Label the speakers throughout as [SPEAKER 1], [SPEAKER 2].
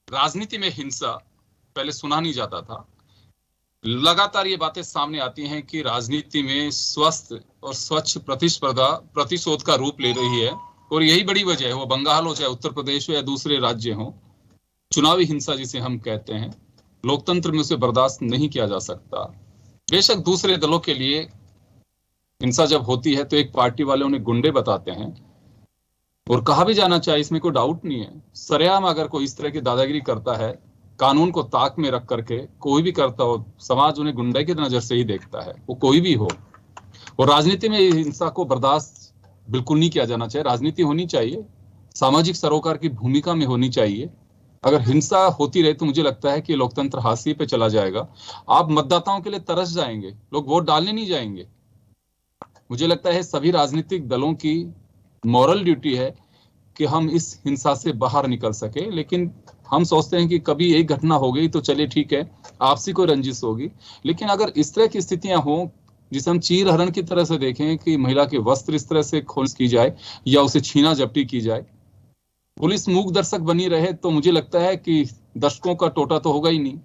[SPEAKER 1] राजनीति में हिंसा पहले सुना नहीं जाता था। लगातार ये बातें सामने आती हैं कि राजनीति में स्वस्थ और स्वच्छ प्रतिस्पर्धा प्रतिशोध का रूप ले रही है, और यही बड़ी वजह है। वो बंगाल हो, चाहे उत्तर प्रदेश हो या दूसरे राज्य हो, चुनावी हिंसा जिसे हम कहते हैं, लोकतंत्र में उसे बर्दाश्त नहीं किया जा सकता। बेशक दूसरे दलों के लिए हिंसा जब होती है तो एक पार्टी वाले उन्हें गुंडे बताते हैं, और कहा भी जाना चाहिए, इसमें कोई डाउट नहीं है। सरेआम अगर कोई इस तरह की दादागिरी करता है, कानून को ताक में रख करके कोई भी करता हो, समाज उन्हें गुंडे की नजर से ही देखता है, वो कोई भी हो। और राजनीति में हिंसा को बर्दाश्त बिल्कुल नहीं किया जाना चाहिए। राजनीति होनी चाहिए, सामाजिक सरोकार की भूमिका में होनी चाहिए। अगर हिंसा होती रहे तो मुझे लगता है कि लोकतंत्र हाशिए पे चला जाएगा। आप मतदाताओं के लिए तरस जाएंगे, लोग वोट डालने नहीं जाएंगे। मुझे लगता है सभी राजनीतिक दलों की मॉरल ड्यूटी है कि हम इस हिंसा से बाहर निकल सके। लेकिन हम सोचते हैं कि कभी एक घटना हो गई तो चलिए ठीक है, आपसी कोई रंजिश होगी। लेकिन अगर इस तरह की स्थितियां हो, जिसे हम चीर हरण की तरह से देखें कि महिला के वस्त्र इस तरह से खोल की जाए या उसे छीना झपटी की जाए, पुलिस मूक दर्शक बनी रहे, तो मुझे लगता है कि दर्शकों का टोटा तो होगा ही नहीं।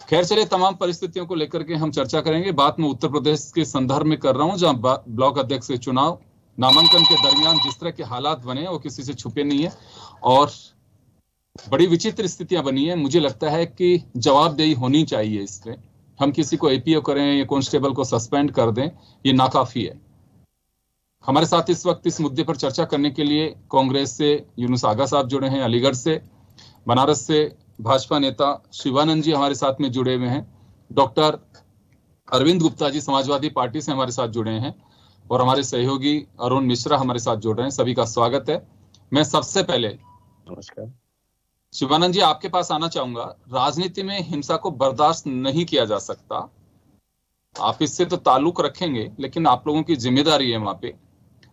[SPEAKER 1] खैर चलिए, तमाम परिस्थितियों को लेकर के हम चर्चा करेंगे। बात मैं उत्तर प्रदेश के संदर्भ में कर रहा हूं, जहां ब्लॉक अध्यक्ष के चुनाव नामांकन के दरमियान जिस तरह के हालात बने वो किसी से छुपे नहीं है, और बड़ी विचित्र स्थितियां बनी है। मुझे लगता है कि जवाबदेही होनी चाहिए। इससे हम किसी को एपीओ करें या कांस्टेबल को सस्पेंड कर दें, ये नाकाफी है। हमारे साथ इस वक्त इस मुद्दे पर चर्चा करने के लिए कांग्रेस से यूनुस आगा साहब जुड़े हैं, अलीगढ़ से, बनारस से भाजपा नेता शिवानंद जी हमारे साथ में जुड़े हुए हैं, डॉक्टर अरविंद गुप्ता जी समाजवादी पार्टी से हमारे साथ जुड़े हैं, और हमारे सहयोगी अरुण मिश्रा हमारे साथ जुड़ रहे हैं। सभी का स्वागत है। मैं सबसे पहले
[SPEAKER 2] नमस्कार
[SPEAKER 1] शिवानंद जी आपके पास आना चाहूंगा। राजनीति में हिंसा को बर्दाश्त नहीं किया जा सकता, आप इससे तो ताल्लुक रखेंगे, लेकिन आप लोगों की जिम्मेदारी है वहां पे।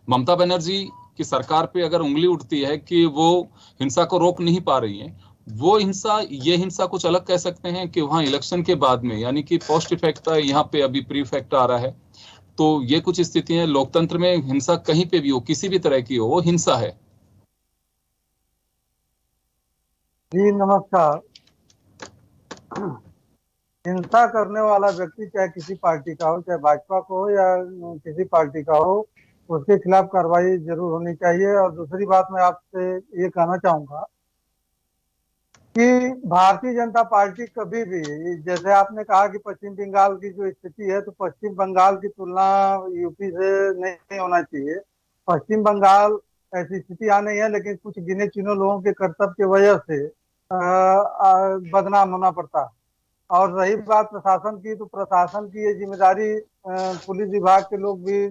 [SPEAKER 1] ममता बनर्जी की सरकार पे अगर उंगली उठती है कि वो हिंसा को रोक नहीं पा रही है, वो हिंसा, ये हिंसा कुछ अलग कह सकते हैं कि वहां इलेक्शन के बाद में, यानी कि पोस्ट इफेक्ट है, यहाँ पे अभी प्री इफेक्ट आ रहा है। तो ये कुछ स्थिति है। लोकतंत्र में हिंसा कहीं पे भी हो, किसी भी तरह की हो, वो हिंसा है।
[SPEAKER 3] जी नमस्कार। हिंसा करने वाला व्यक्ति चाहे किसी पार्टी का हो, चाहे भाजपा को हो या किसी पार्टी का हो, उसके खिलाफ कार्रवाई जरूर होनी चाहिए। और दूसरी बात मैं आपसे ये कहना चाहूंगा कि भारतीय जनता पार्टी कभी भी, जैसे आपने कहा कि पश्चिम बंगाल की जो स्थिति है, तो पश्चिम बंगाल की तुलना यूपी से नहीं होना चाहिए। पश्चिम बंगाल ऐसी स्थिति आ नहीं है, लेकिन कुछ गिने चुने लोगों के कर्तव्य की वजह से बदनाम होना पड़ता है। और रही बात प्रशासन की, तो प्रशासन की ये जिम्मेदारी, पुलिस विभाग के लोग भी,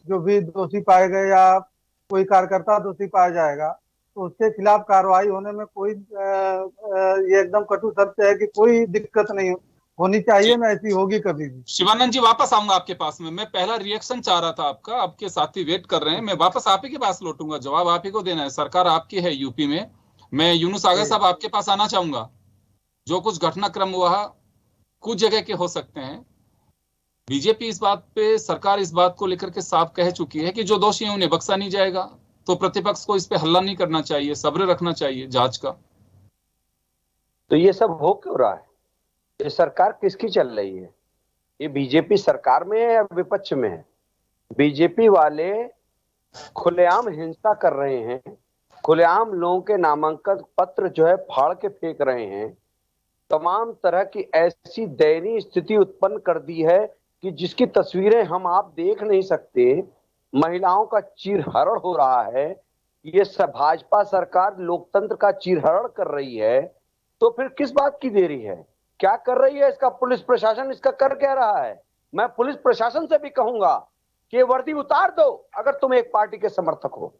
[SPEAKER 3] जो भी दोषी पाए गए या कोई कार्यकर्ता दोषी पाया जाएगा तो उसके खिलाफ कार्रवाई होने में कोई ये एकदम कटु सत्य है कि कोई दिक्कत नहीं होनी चाहिए, ना ऐसी होगी कभी भी।
[SPEAKER 1] शिवानंद जी वापस आऊंगा आपके पास में। मैं पहला रिएक्शन चाह रहा था आपका, आपके साथी वेट कर रहे हैं। मैं वापस आप ही के पास लौटूंगा, जवाब आप ही को देना है, सरकार आपकी है यूपी में। मैं यूनुस आगा साहब आपके पास आना चाहूंगा। जो कुछ घटनाक्रम हुआ कुछ जगह के हो सकते हैं, बीजेपी इस बात पे, सरकार इस बात को लेकर के साफ कह चुकी है कि जो दोषी हैं उन्हें बख्शा नहीं जाएगा। तो प्रतिपक्ष को इस पे हल्ला नहीं करना चाहिए, सब्र रखना चाहिए जांच का।
[SPEAKER 2] तो ये सब हो क्यों रहा है? ये सरकार किसकी चल रही है? ये बीजेपी सरकार में है या विपक्ष में है? बीजेपी वाले खुलेआम हिंसा कर रहे हैं, खुलेआम लोगों के नामांकन पत्र जो है फाड़ के फेंक रहे हैं, तमाम तरह की ऐसी दयनीय स्थिति उत्पन्न कर दी है कि जिसकी तस्वीरें हम आप देख नहीं सकते। महिलाओं का चीरहरण हो रहा है। ये भाजपा सरकार लोकतंत्र का चीरहरण कर रही है, तो फिर किस बात की देरी है? क्या कर रही है इसका पुलिस प्रशासन? इसका कर क्या रहा है? मैं पुलिस प्रशासन से भी कहूंगा कि वर्दी उतार दो। अगर तुम एक पार्टी के समर्थक हो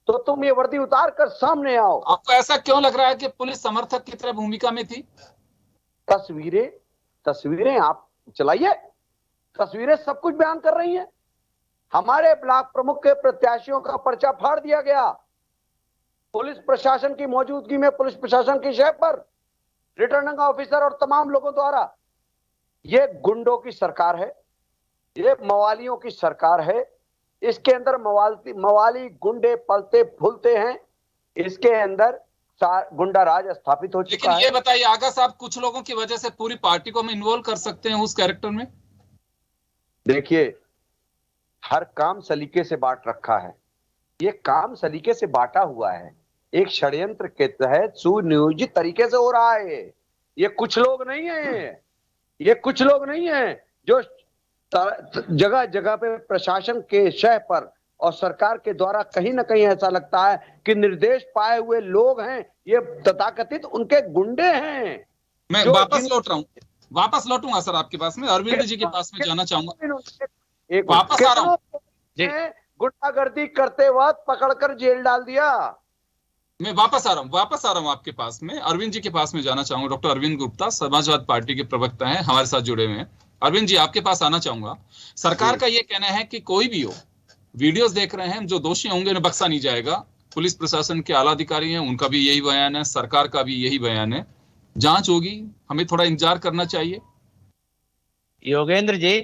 [SPEAKER 2] तो तुम ये वर्दी उतार कर सामने आओ।
[SPEAKER 1] आपको ऐसा क्यों लग रहा है कि पुलिस समर्थक की तरह भूमिका में थी?
[SPEAKER 2] तस्वीरें आप चलाइए, तस्वीरें सब कुछ बयान कर रही हैं। हमारे ब्लॉक प्रमुख के प्रत्याशियों का पर्चा फाड़ दिया गया पुलिस प्रशासन की मौजूदगी में, पुलिस प्रशासन की शय पर रिटर्निंग ऑफिसर और तमाम लोगों द्वारा। ये गुंडों की सरकार है, ये मवालियों की सरकार है। इसके अंदर मवाली गुंडे पलते फूलते हैं। इसके अंदर गुंडा राज स्थापित हो चुका
[SPEAKER 1] लेकिन
[SPEAKER 2] है।
[SPEAKER 1] ये बताइए आगा साहब, कुछ लोगों की वजह से पूरी पार्टी को हम इन्वॉल्व कर सकते हैं उस कैरेक्टर में?
[SPEAKER 2] देखिए, हर काम सलीके से बांट रखा है, ये काम सलीके से बांटा हुआ है, एक षड्यंत्र के तहत सुनियोजित तरीके से हो रहा है। ये कुछ लोग नहीं है, ये कुछ लोग नहीं है जो जगह जगह पे प्रशासन के शह पर और सरकार के द्वारा कहीं ना कहीं ऐसा लगता है कि निर्देश पाए हुए लोग हैं, ये तथाकथित उनके गुंडे हैं।
[SPEAKER 1] मैं वापस लौट रहा हूँ, वापस लौटूंगा सर आपके पास में, अरविंद जी के पास में जाना चाहूंगा,
[SPEAKER 2] एक
[SPEAKER 1] वापस आ रहा हूँ।
[SPEAKER 2] गुंडागर्दी करते वक्त पकड़कर जेल डाल दिया।
[SPEAKER 1] मैं वापस आ रहा हूँ आपके पास में, अरविंद जी के पास में जाना चाहूंगा। डॉक्टर अरविंद गुप्ता समाजवादी पार्टी के प्रवक्ता हैं, हमारे साथ जुड़े हुए हैं। अरविंद जी आपके पास आना चाहूंगा। सरकार का ये कहना है कि कोई भी हो, वीडियोस देख रहे हैं, जो दोषी होंगे उन्हें बख्शा नहीं जाएगा। पुलिस प्रशासन के आला अधिकारी हैं, उनका भी यही बयान है, सरकार का भी यही बयान है। जांच होगी, हमें थोड़ा इंतजार करना चाहिए।
[SPEAKER 4] योगेंद्र जी,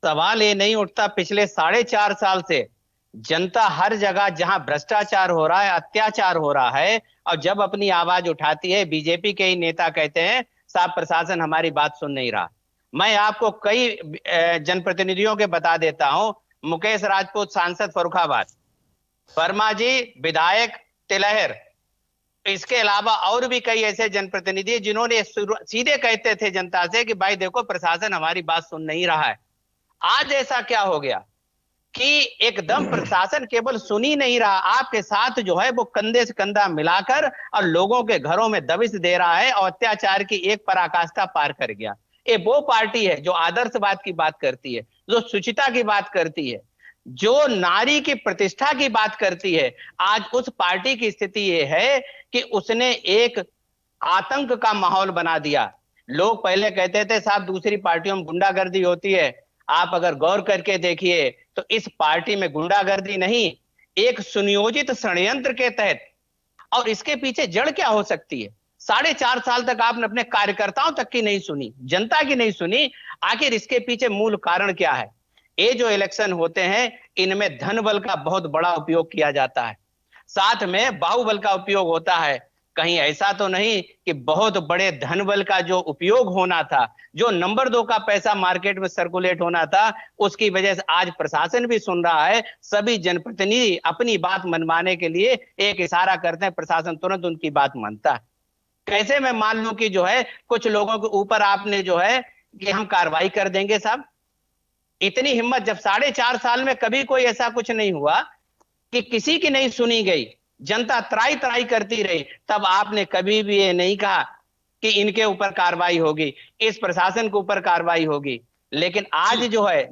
[SPEAKER 4] सवाल ये नहीं उठता, पिछले 4.5 साल से जनता हर जगह जहां भ्रष्टाचार हो रहा है, अत्याचार हो रहा है, और जब अपनी आवाज उठाती है, बीजेपी के ही नेता कहते हैं साहब प्रशासन हमारी बात सुन नहीं रहा। मैं आपको कई जनप्रतिनिधियों के बता देता हूं, मुकेश राजपूत सांसद फर्रुखाबाद, वर्मा जी विधायक तिलहर, इसके अलावा और भी कई ऐसे जनप्रतिनिधि जिन्होंने सीधे कहते थे जनता से कि भाई देखो प्रशासन हमारी बात सुन नहीं रहा है। आज ऐसा क्या हो गया कि एकदम प्रशासन केवल सुन ही नहीं रहा, आपके साथ जो है वो कंधे से कंधा मिलाकर और लोगों के घरों में दबिश दे रहा है और अत्याचार की एक पराकाष्ठा पार कर गया। ये वो पार्टी है जो आदर्शवाद की बात करती है, जो शुचिता की बात करती है, जो नारी की प्रतिष्ठा की बात करती है। आज उस पार्टी की स्थिति ये है कि उसने एक आतंक का माहौल बना दिया। लोग पहले कहते थे साहब दूसरी पार्टियों में गुंडागर्दी होती है, आप अगर गौर करके देखिए तो इस पार्टी में गुंडागर्दी नहीं, एक सुनियोजित षड्यंत्र के तहत, और इसके पीछे जड़ क्या हो सकती है? 4.5 साल तक आपने अपने कार्यकर्ताओं तक की नहीं सुनी, जनता की नहीं सुनी, आखिर इसके पीछे मूल कारण क्या है? ये जो इलेक्शन होते हैं इनमें धन बल का बहुत बड़ा उपयोग किया जाता है, साथ में बाहुबल का उपयोग होता है। कहीं ऐसा तो नहीं कि बहुत बड़े धन बल का जो उपयोग होना था, जो नंबर 2 का पैसा मार्केट में सर्कुलेट होना था, उसकी वजह से आज प्रशासन भी सुन रहा है। सभी जनप्रतिनिधि अपनी बात मनवाने के लिए एक इशारा करते हैं, प्रशासन तुरंत उनकी बात मानता है। कैसे मैं मान लूं कि जो है कुछ लोगों के ऊपर आपने जो है कि हम कार्रवाई कर देंगे साहब? इतनी हिम्मत, जब 4.5 साल में कभी कोई ऐसा कुछ नहीं हुआ कि किसी की नहीं सुनी गई, जनता त्राई त्राई करती रही, तब आपने कभी भी ये नहीं कहा कि इनके ऊपर कार्रवाई होगी, इस प्रशासन के ऊपर कार्रवाई होगी। लेकिन आज जो है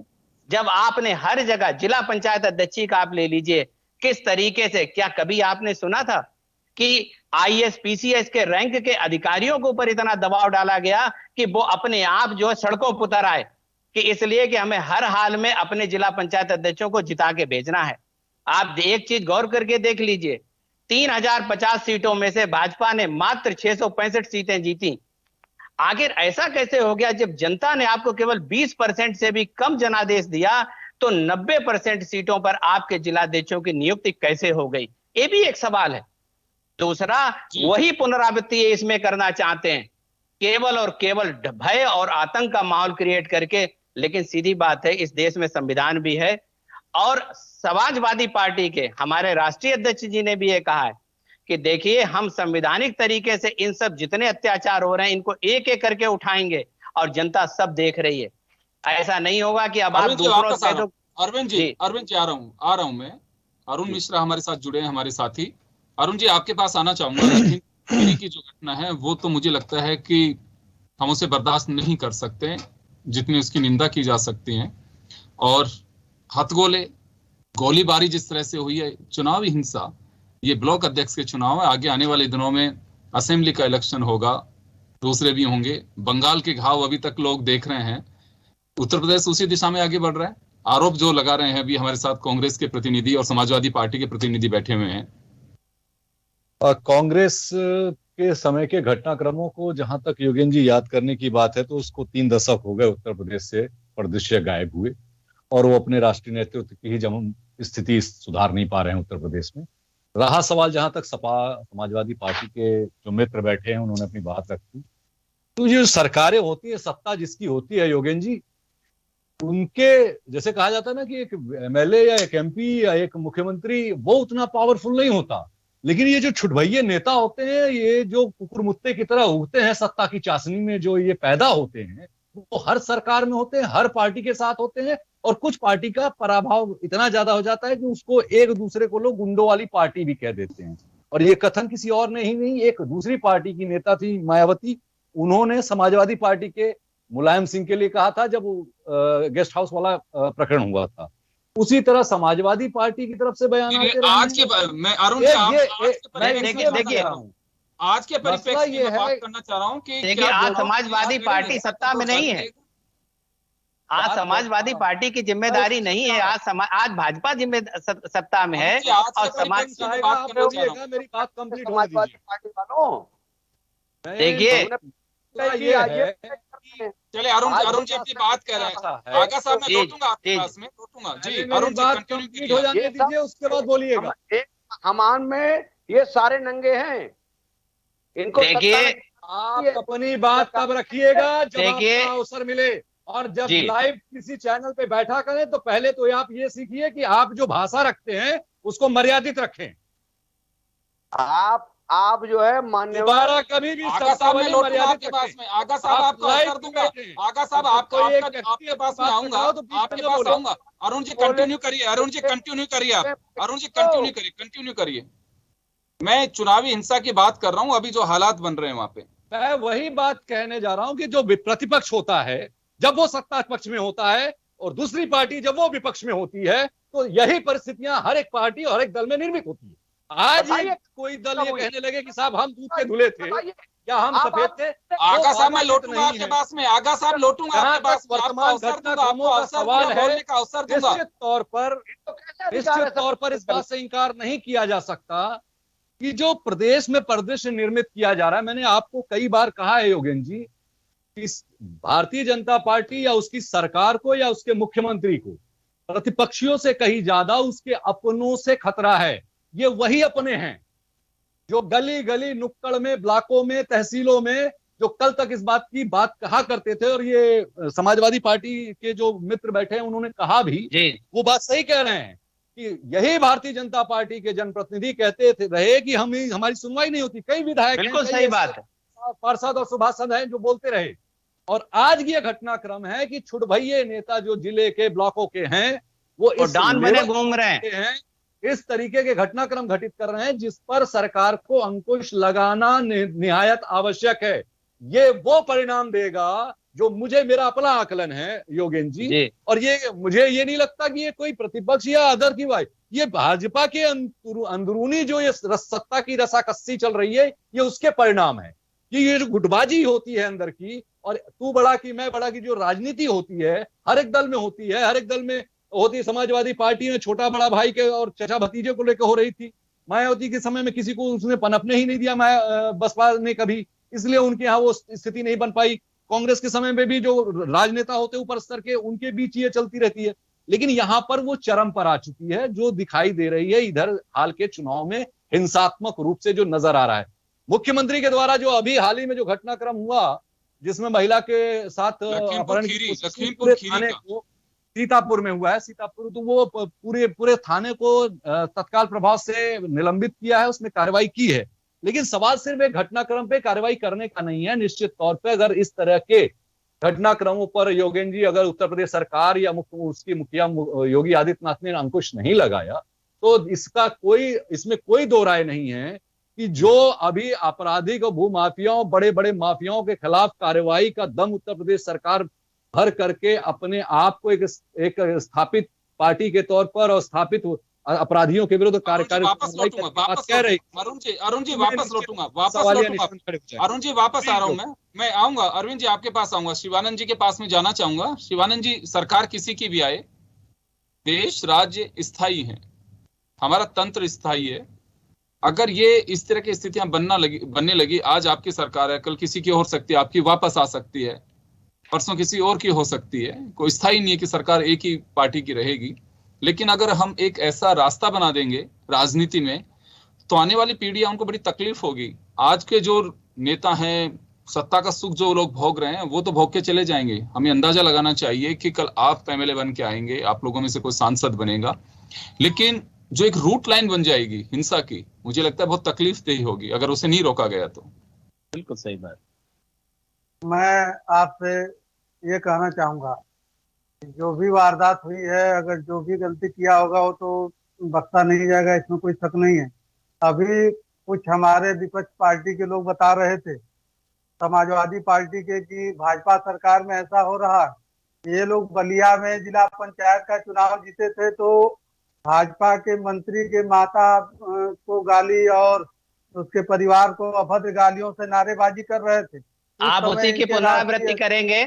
[SPEAKER 4] जब आपने हर जगह, जिला पंचायत अध्यक्ष का आप ले लीजिए, किस तरीके से, क्या कभी आपने सुना था कि आईएएस पीसीएस के रैंक के अधिकारियों के ऊपर इतना दबाव डाला गया कि वो अपने आप जो है सड़कों पर उतर आए कि इसलिए कि हमें हर हाल में अपने जिला पंचायत अध्यक्षों को जिता के भेजना है? आप एक चीज गौर करके देख लीजिए, 3050 सीटों में से भाजपा ने मात्र 665 सीटें जीती। आखिर ऐसा कैसे हो गया? जब जनता ने आपको केवल 20% से भी कम जनादेश दिया तो 90% सीटों पर आपके जिलाध्यक्षों की नियुक्ति कैसे हो गई? ये भी एक सवाल है। दूसरा, वही पुनरावृत्ति इसमें करना चाहते हैं, केवल और केवल भय और आतंक का माहौल क्रिएट करके। लेकिन सीधी बात है, इस देश में संविधान भी है, और समाजवादी पार्टी के हमारे राष्ट्रीय अध्यक्ष जी ने भी ये कहा है कि देखिए हम संवैधानिक तरीके से इन सब जितने अत्याचार हो रहे हैं इनको एक एक करके उठाएंगे, और जनता सब देख रही है। ऐसा नहीं होगा कि अब आप दूसरों से तो।
[SPEAKER 1] अरविंद जी आ रहा हूं मैं। अरुण मिश्रा हमारे साथ जुड़े हैं, हमारे साथी। अरुण जी आपके पास आना चाहूंगा। की जो घटना है वो तो मुझे लगता है कि हम उसे बर्दाश्त नहीं कर सकते, जितनी उसकी निंदा की जा सकती है। और हथगोले, गोलीबारी जिस तरह से हुई है, चुनावी हिंसा, ये ब्लॉक अध्यक्ष के चुनाव है, आगे आने वाले दिनों में असेंबली का इलेक्शन होगा, दूसरे भी होंगे। बंगाल के घाव अभी तक लोग देख रहे हैं, उत्तर प्रदेश उसी दिशा में आगे बढ़ रहा है। आरोप जो लगा रहे हैं, अभी हमारे साथ कांग्रेस के प्रतिनिधि और समाजवादी पार्टी के प्रतिनिधि बैठे हुए हैं।
[SPEAKER 5] कांग्रेस के समय के घटनाक्रमों को जहां तक योगेंद्र जी याद करने की बात है तो उसको 3 दशक हो गए उत्तर प्रदेश से परिदृश्य गायब हुए, और वो अपने राष्ट्रीय नेतृत्व की ही जब स्थिति सुधार नहीं पा रहे हैं उत्तर प्रदेश में। रहा सवाल जहां तक सपा समाजवादी पार्टी के जो मित्र बैठे हैं उन्होंने अपनी बात रखी, तो जो सरकारें होती है, सत्ता जिसकी होती है योगेन जी, उनके जैसे कहा जाता है ना कि एक एमएलए या एक एमपी या एक मुख्यमंत्री वो उतना पावरफुल नहीं होता, लेकिन ये जो छुटभइये नेता होते हैं, ये जो कुकुर मुत्ते की तरह उगते हैं सत्ता की चाशनी में, जो ये पैदा होते हैं, वो हर सरकार में होते हैं, हर पार्टी के साथ होते हैं, और कुछ पार्टी का पराभव इतना ज्यादा हो जाता है कि उसको एक दूसरे को लोग गुंडों वाली पार्टी भी कह देते हैं। और ये कथन किसी और ने ही नहीं, एक दूसरी पार्टी की नेता थी मायावती, उन्होंने समाजवादी पार्टी के मुलायम सिंह के लिए कहा था जब गेस्ट हाउस वाला प्रकरण हुआ था। उसी तरह समाजवादी पार्टी की तरफ से बयान आते रहे।
[SPEAKER 1] आज के मैं अरुण जी
[SPEAKER 4] देखिए
[SPEAKER 1] आज के परिप्रेक्ष्य में बात करना चाह रहा हूँ कि
[SPEAKER 4] देखिए आज समाजवादी पार्टी सत्ता में नहीं है, आज समाजवादी पार्टी की जिम्मेदारी नहीं है, आज भाजपा सत्ता में है। और समाज
[SPEAKER 5] मेरी बात कंप्लीट होने दीजिए।
[SPEAKER 2] पार्टी वालों
[SPEAKER 4] देखिए
[SPEAKER 1] चले अरुण जी अपनी बात कर रहे हैं, आगा साहब मैं लौटूंगा आपके पास में, लौटूंगा जी। अरुण जी कंटिन्यू
[SPEAKER 5] हो जाने दीजिए, उसके बाद बोलिएगा।
[SPEAKER 2] अमान में ये सारे नंगे हैं, इनको
[SPEAKER 4] देखिए
[SPEAKER 5] आप अपनी बात तब रखिएगा जब आपको अवसर मिले, और जब लाइव किसी चैनल पे बैठा करें तो पहले तो आप ये सीखिए कि आप जो भाषा रखते हैं उसको मर्यादित रखें।
[SPEAKER 2] आप जो है
[SPEAKER 5] मान्यवर कभी भी
[SPEAKER 1] आगा साहब मैं लौटूंगा आपके पास में, आगा साहब आपको अवसर दूंगा, आगा साहब आपके पास में आऊंगा, आपके पास आऊंगा। अरुण जी कंटिन्यू करिए, अरुण जी कंटिन्यू करिए, आप अरुण जी कंटिन्यू करिए। मैं चुनावी हिंसा की बात कर रहा हूँ, अभी जो हालात बन रहे हैं वहां पे
[SPEAKER 5] मैं वही बात कहने जा रहा हूँ कि जो प्रतिपक्ष होता है जब वो सत्ता पक्ष में होता है और दूसरी पार्टी जब वो विपक्ष में होती है, तो यही परिस्थितियां हर एक पार्टी और हर एक दल में निर्मित होती है। आज ये कोई दल ये कहने लगे कि साहब हम दूध के धुले थे या हम सफेद थे।
[SPEAKER 1] आगा साहब मैं लौटूंगा आपके पास में, आगा साहब लौटूंगा आपके पास में,
[SPEAKER 5] वर्तमान घटनाक्रमों का सवाल है, निश्चित तौर पर इस बात से इंकार नहीं किया जा सकता कि जो प्रदेश में परिदृश्य निर्मित किया जा रहा है, मैंने आपको कई बार कहा है योगेन जी, इस भारतीय जनता पार्टी या उसकी सरकार को या उसके मुख्यमंत्री को प्रतिपक्षियों से कहीं ज्यादा उसके अपनों से खतरा है। ये वही अपने हैं जो गली गली नुक्कड़ में, ब्लॉकों में, तहसीलों में जो कल तक इस बात की बात कहा करते थे, और ये समाजवादी पार्टी के जो मित्र बैठे हैं उन्होंने कहा भी, वो बात सही कह रहे हैं कि यही भारतीय जनता पार्टी के जनप्रतिनिधि कहते थे रहे कि हमारी सुनवाई नहीं होती। कई विधायक,
[SPEAKER 4] बिल्कुल सही बात है,
[SPEAKER 5] पार्षद और सभासद हैं जो बोलते रहे। और आज ये घटनाक्रम है कि छुटभइये नेता जो जिले के, ब्लॉकों के हैं, वो इस
[SPEAKER 4] डान बने घूम रहे हैं,
[SPEAKER 5] इस तरीके के घटनाक्रम घटित कर रहे हैं जिस पर सरकार को अंकुश लगाना निहायत आवश्यक है। ये वो परिणाम देगा जो मेरा अपना आकलन है योगेन जी। और ये मुझे ये नहीं लगता कि ये कोई प्रतिपक्ष या अदर की बात, ये भाजपा के अंदरूनी जो ये सत्ता की रसाकस्सी चल रही है, ये उसके परिणाम है। ये जो गुटबाजी होती है अंदर की, और तू बड़ा की मैं बड़ा की जो राजनीति होती है, हर एक दल में होती है, हर एक दल में होती है। समाजवादी पार्टी में छोटा बड़ा भाई के और चचा भतीजे को लेकर हो रही थी। मायावती के समय में किसी को उसने पनपने ही नहीं दिया बसपा ने कभी, इसलिए उनके यहाँ वो स्थिति नहीं बन पाई। कांग्रेस के समय में भी जो राजनेता होते ऊपर स्तर के, उनके बीच ये चलती रहती है। लेकिन यहाँ पर वो चरम पर आ चुकी है, जो दिखाई दे रही है इधर हाल के चुनाव में हिंसात्मक रूप से जो नजर आ रहा है। मुख्यमंत्री के द्वारा जो अभी हाल ही में जो घटनाक्रम हुआ, जिसमें महिला के साथ
[SPEAKER 1] लखीमपुर
[SPEAKER 5] थाने को, सीतापुर में हुआ है, सीतापुर, तो वो पूरे थाने को तत्काल प्रभाव से निलंबित किया है, उसमें कार्रवाई की है। लेकिन सवाल सिर्फ एक घटनाक्रम पे कार्रवाई करने का नहीं है। निश्चित तौर पे अगर इस तरह के घटनाक्रमों पर योगेन जी, अगर उत्तर प्रदेश सरकार या उसकी मुखिया योगी आदित्यनाथ ने अंकुश नहीं लगाया, तो इसमें कोई दो राय नहीं है कि जो अभी आपराधिक भूमाफियाओं, बड़े बड़े माफियाओं के खिलाफ कार्रवाई का दम उत्तर प्रदेश सरकार भर करके अपने आप को एक स्थापित पार्टी के तौर पर और स्थापित अपराधियों के विरुद्ध कार्यकारी
[SPEAKER 1] अरुण जी वापस लौटूंगा अरुण जी वापस आ रहा हूं मैं आऊंगा अरविंद जी आपके पास आऊंगा। शिवानंद जी के पास में जाना चाहूंगा। शिवानंद जी, सरकार किसी की भी आए, देश राज्य स्थायी है, हमारा तंत्र स्थायी है। अगर ये इस तरह की स्थितियां बनने लगी, आज आपकी सरकार है, कल किसी की हो सकती है, आपकी वापस आ सकती है, परसों किसी और की हो सकती है। कोई स्थायी नहीं है कि सरकार एक ही पार्टी की रहेगी। लेकिन अगर हम एक ऐसा रास्ता बना देंगे राजनीति में, तो आने वाली पीढ़ियां उनको बड़ी तकलीफ होगी। आज के जो नेता हैं, सत्ता का सुख जो लोग भोग रहे हैं वो तो भोग के चले जाएंगे। हमें अंदाजा लगाना चाहिए कि कल आप एमएलए बन के आएंगे, आप लोगों में से कोई सांसद बनेगा, लेकिन जो एक रूट लाइन बन जाएगी हिंसा की, मुझे लगता है बहुत तकलीफ देही होगी अगर उसे नहीं रोका गया तो।
[SPEAKER 4] बिल्कुल सही बात।
[SPEAKER 3] मैं आपसे ये कहना चाहूंगा, जो भी वारदात हुई है, अगर जो भी गलती किया होगा वो तो बख्शा नहीं जाएगा, इसमें कोई शक नहीं है। अभी कुछ हमारे विपक्ष पार्टी के लोग बता रहे थे, समाजवादी पार्टी के, कि भाजपा सरकार में ऐसा हो रहा है। ये लोग बलिया में जिला पंचायत का चुनाव जीते थे तो भाजपा के मंत्री के माता को गाली और उसके परिवार को अभद्र गालियों से नारेबाजी कर रहे थे।
[SPEAKER 4] आप उसी की पुनरावृत्ति करेंगे?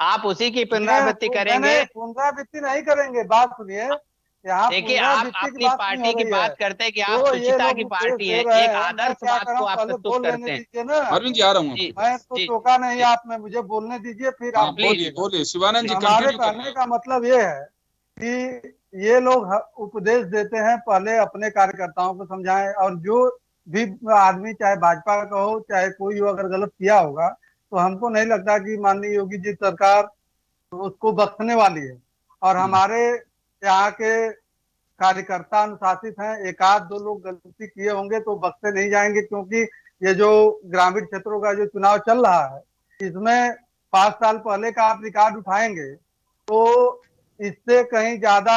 [SPEAKER 4] आप उसी की पुनरावृत्ति करेंगे?
[SPEAKER 3] पुनरावृत्ति नहीं करेंगे, बात सुनिए। यहाँ
[SPEAKER 4] देखिए, आप अपनी पार्टी की बात करते हैं कि आप शुचिता की पार्टी है, एक आदर्शवाद को आप प्रस्तुत करते हैं।
[SPEAKER 1] अरविंद जी आ रहा हूँ,
[SPEAKER 3] मैं तो टोका नहीं आपने, मुझे बोलने दीजिए, फिर आप
[SPEAKER 1] बोलिए शिवानंद जी।
[SPEAKER 3] हमारे कहने का मतलब ये है कि ये लोग उपदेश देते हैं, पहले अपने कार्यकर्ताओं को समझाएं, और जो भी आदमी, चाहे भाजपा का हो चाहे कोई हो, अगर गलत किया होगा तो हमको नहीं लगता कि माननीय योगी जी सरकार उसको बख्शने वाली है। और हमारे यहाँ के कार्यकर्ता अनुशासित हैं, एक आध दो लोग गलती किए होंगे तो बख्शे नहीं जाएंगे, क्योंकि ये जो ग्रामीण क्षेत्रों का जो चुनाव चल रहा है, इसमें 5 साल पहले का आप रिकॉर्ड उठाएंगे तो इससे कहीं ज्यादा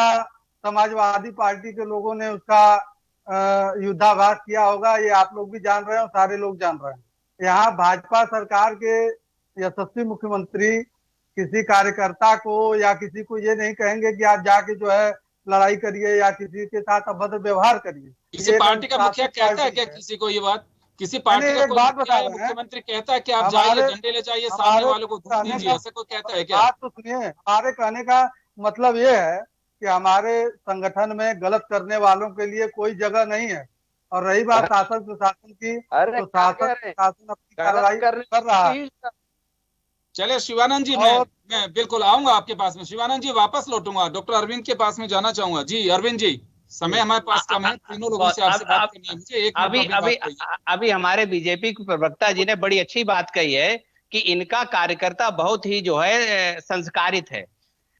[SPEAKER 3] समाजवादी पार्टी के लोगों ने उसका युद्धाभ्यास किया होगा। ये आप लोग भी जान रहे हैं और सारे लोग जान रहे हैं। यहाँ भाजपा सरकार के यशस्वी मुख्यमंत्री किसी कार्यकर्ता को या किसी को ये नहीं कहेंगे कि आप जाके जो है लड़ाई करिए या किसी के साथ अभद्र व्यवहार करिए।
[SPEAKER 1] किसी पार्टी का मुखिया कहता है क्या किसी को ये बात? किसी पार्टी का कोई मुख्यमंत्री कहता है कि आप जाइए, डंडे ले जाइए, सामने वालों को धूप दीजिए, ऐसे कोई कहता है क्या?
[SPEAKER 3] बात तो सुनिए, हमारे कहने का मतलब ये है कि हमारे संगठन में गलत करने वालों के लिए कोई जगह नहीं है। और रही बात शासन प्रशासन की, तो शासन प्रशासन अपनी कार्रवाई कर रहा है।
[SPEAKER 1] चलिए शिवानंद जी, मैं बिल्कुल आऊंगा आपके पास में। शिवानंद जी वापस लौटूंगा, डॉक्टर अरविंद के पास में जाना चाहूंगा। जी अरविंद जी, समय हमारे पास कम है, तीनों लोगों से आपसे बात करनी है मुझे।
[SPEAKER 4] अभी हमारे बीजेपी के प्रवक्ता जी ने बड़ी अच्छी बात कही है कि इनका कार्यकर्ता बहुत ही जो है संस्कारित है।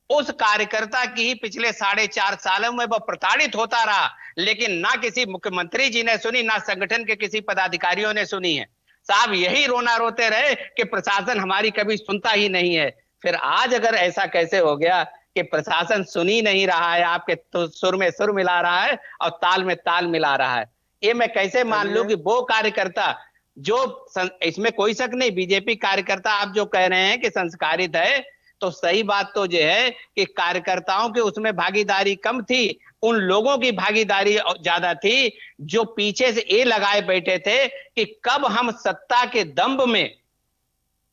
[SPEAKER 4] उस कार्यकर्ता की ही पिछले 4.5 सालों में वह प्रताड़ित होता रहा, लेकिन ना किसी मुख्यमंत्री जी ने सुनी, ना संगठन के किसी पदाधिकारियों ने सुनी है। साहब यही रोना रोते रहे कि प्रशासन हमारी कभी सुनता ही नहीं है। फिर आज अगर ऐसा कैसे हो गया कि प्रशासन सुन ही नहीं रहा है, आपके तो सुर में सुर मिला रहा है और ताल में ताल मिला रहा है, ये मैं कैसे मान लूं कि वो कार्यकर्ता जो, इसमें कोई शक नहीं, बीजेपी कार्यकर्ता आप जो कह रहे हैं कि संस्कारित है, तो सही बात तो ये है कि कार्यकर्ताओं की उसमें भागीदारी कम थी, उन लोगों की भागीदारी ज्यादा थी जो पीछे से ये लगाए बैठे थे कि कब हम सत्ता के दंभ में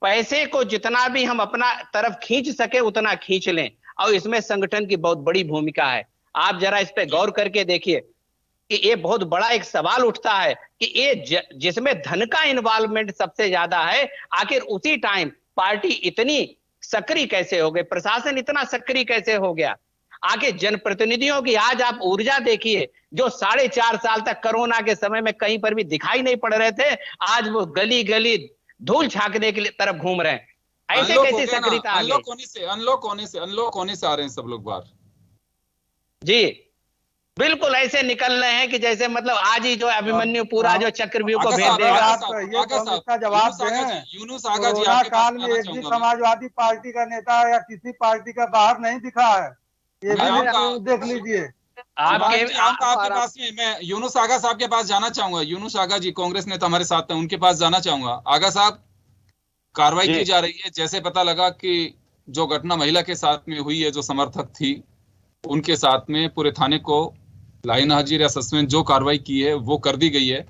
[SPEAKER 4] पैसे को जितना भी हम अपना तरफ खींच सके उतना खींच लें। और इसमें संगठन की बहुत बड़ी भूमिका है। आप जरा इस पे गौर करके देखिए कि ये बहुत बड़ा एक सवाल उठता है कि ये जिसमें धन का इन्वॉल्वमेंट सबसे ज्यादा है, आखिर उसी टाइम पार्टी इतनी सक्रिय कैसे हो गई, प्रशासन इतना सक्रिय कैसे हो गया? आगे जनप्रतिनिधियों की आज आप ऊर्जा देखिए, जो 4.5 साल तक कोरोना के समय में कहीं पर भी दिखाई नहीं पड़ रहे थे, आज वो गली गली धूल झांकने के लिए तरफ घूम रहे हैं। ऐसे कैसे सक्रियता आ गई?
[SPEAKER 1] अनलॉक होने से आ रहे हैं सब लोग बाहर।
[SPEAKER 4] जी बिल्कुल ऐसे निकल रहे हैं कि जैसे मतलब आज ही जो अभिमन्यु पूरा जो चक्रव्यूह को भेज देगा।
[SPEAKER 3] इसका जवाब दें।
[SPEAKER 1] यूनुस आगा जी,
[SPEAKER 3] कोरोना काल में एक भी समाजवादी पार्टी का नेता या किसी पार्टी का बाहर नहीं दिखा है, ये भी देख लीजिए।
[SPEAKER 1] आपके पास में मैं यूनुस आगा साहब के पास जाना चाहूंगा। यूनुस आगा जी कांग्रेस नेता हमारे साथ हैं, उनके पास जाना चाहूंगा। आगा साहब, कार्रवाई की जा रही है, जैसे पता लगा कि जो घटना महिला के साथ में हुई है, जो समर्थक थी, उनके साथ में पूरे थाने को लाइन हाजिर या सस्पेंड जो कार्रवाई की है वो कर दी गई है।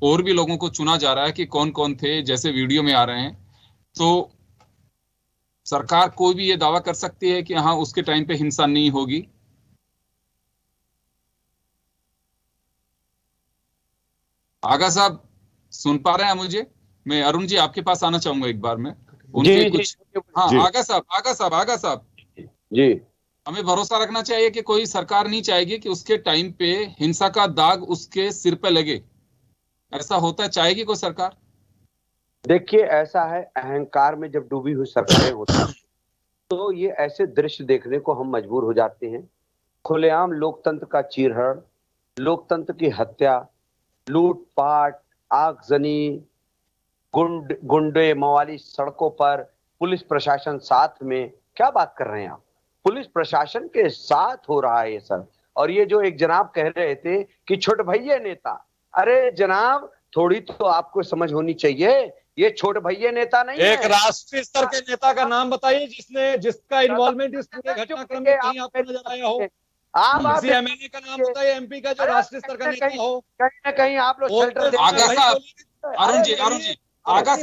[SPEAKER 1] और भी लोगों को चुना जा रहा है कि कौन कौन थे, जैसे वीडियो में आ रहे हैं। तो सरकार कोई भी ये दावा कर सकती है कि हाँ उसके टाइम पे हिंसा नहीं होगी। आगा साहब सुन पा रहे हैं मुझे? मैं अरुण जी आपके पास आना चाहूंगा एक बार में, उनके कुछ। हाँ आगा साहब
[SPEAKER 2] जी,
[SPEAKER 1] हमें भरोसा रखना चाहिए कि कोई सरकार नहीं चाहेगी कि उसके टाइम पे हिंसा का दाग उसके सिर पे लगे। ऐसा होता है, चाहेगी कोई सरकार?
[SPEAKER 2] देखिए ऐसा है, अहंकार में जब डूबी हुई सरकारें होती हैं तो ये ऐसे दृश्य देखने को हम मजबूर हो जाते हैं। खुलेआम लोकतंत्र का चीरहरण, लोकतंत्र की हत्या, लूटपाट, आगजनी, गुंडे मवाली सड़कों पर, पुलिस प्रशासन साथ में। क्या बात कर रहे हैं आप? पुलिस प्रशासन के साथ हो रहा है ये सब। और ये जो एक जनाब कह रहे थे कि छोट भैया नेता, अरे जनाब थोड़ी तो आपको समझ होनी चाहिए, ये छोट भैया नेता नहीं
[SPEAKER 5] एक
[SPEAKER 2] है।
[SPEAKER 5] राष्ट्रीय स्तर के नेता का नाम बताइए जिसका इन्वॉल्वमेंट इस पूरे घटनाक्रम में कहीं आपको नजर आया हो।
[SPEAKER 2] आप
[SPEAKER 5] किसी एमएलए का नाम बताइए, एमपी का, जो राष्ट्रीय स्तर का नेता हो।
[SPEAKER 2] कहीं ना कहीं आप लोग शेल्टर
[SPEAKER 1] आगा साहब, अरुण जी, आगा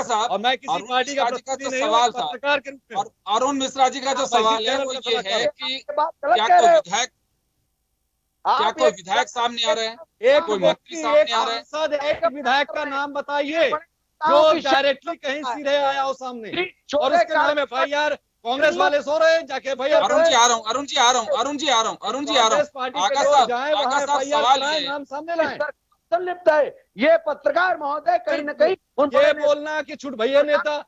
[SPEAKER 1] साहब,
[SPEAKER 5] और मैं किसी पार्टी का प्रतिनिधि नहीं हूं, पत्रकार के रूप में।
[SPEAKER 1] और अरुण मिश्रा जी का जो सवाल है वो ये है कि क्या कोई विधायक सामने आ रहे हैं, कोई मंत्री सामने आ रहे हैं?
[SPEAKER 5] सांसद, एक विधायक का नाम बताइए जो डायरेक्टली कहीं सीधे आया हो सामने, और उसके नाम FIR। कांग्रेस वाले सो रहे हैं, जाके भैया
[SPEAKER 1] अरुण जी आ रहा हूँ, आगा साहब सवाल ये
[SPEAKER 5] नाम सामने लाए।
[SPEAKER 2] लिप्त है ये पत्रकार महोदय कहीं ना कहीं
[SPEAKER 5] ये बोलना कि छुट भैया नेता,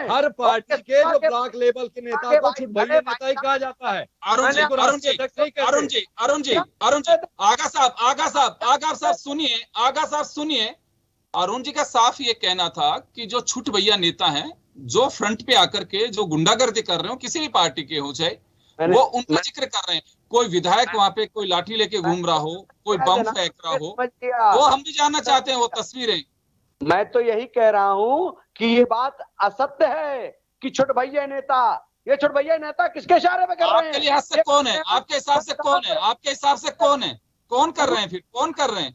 [SPEAKER 5] हर पार्टी के जो ब्लॉक लेवल के नेता को छुट भैया नेता ही कहा जाता है।
[SPEAKER 1] अरुण जी, आगा साहब सुनिए। अरुण जी का साफ ये कहना था कि जो छुट भैया नेता हैं, जो फ्रंट पे आकर के जो गुंडागर्दी कर रहे हो, किसी भी पार्टी के हो चाहे, वो उनका जिक्र कर रहे हैं। कोई विधायक वहां पे कोई लाठी लेके घूम रहा हो, कोई बम फेंक रहा हो, वो हम भी जानना चाहते हैं वो तस्वीरें।
[SPEAKER 2] मैं तो यही कह रहा हूं कि ये बात असत्य है कि छोट भैया नेता, ये छोट भैया नेता किसके इशारे पे कर रहे हैं?
[SPEAKER 1] आपके लिहाज से कौन है? आपके हिसाब से कौन है? कौन कर रहे हैं फिर? कौन कर रहे हैं?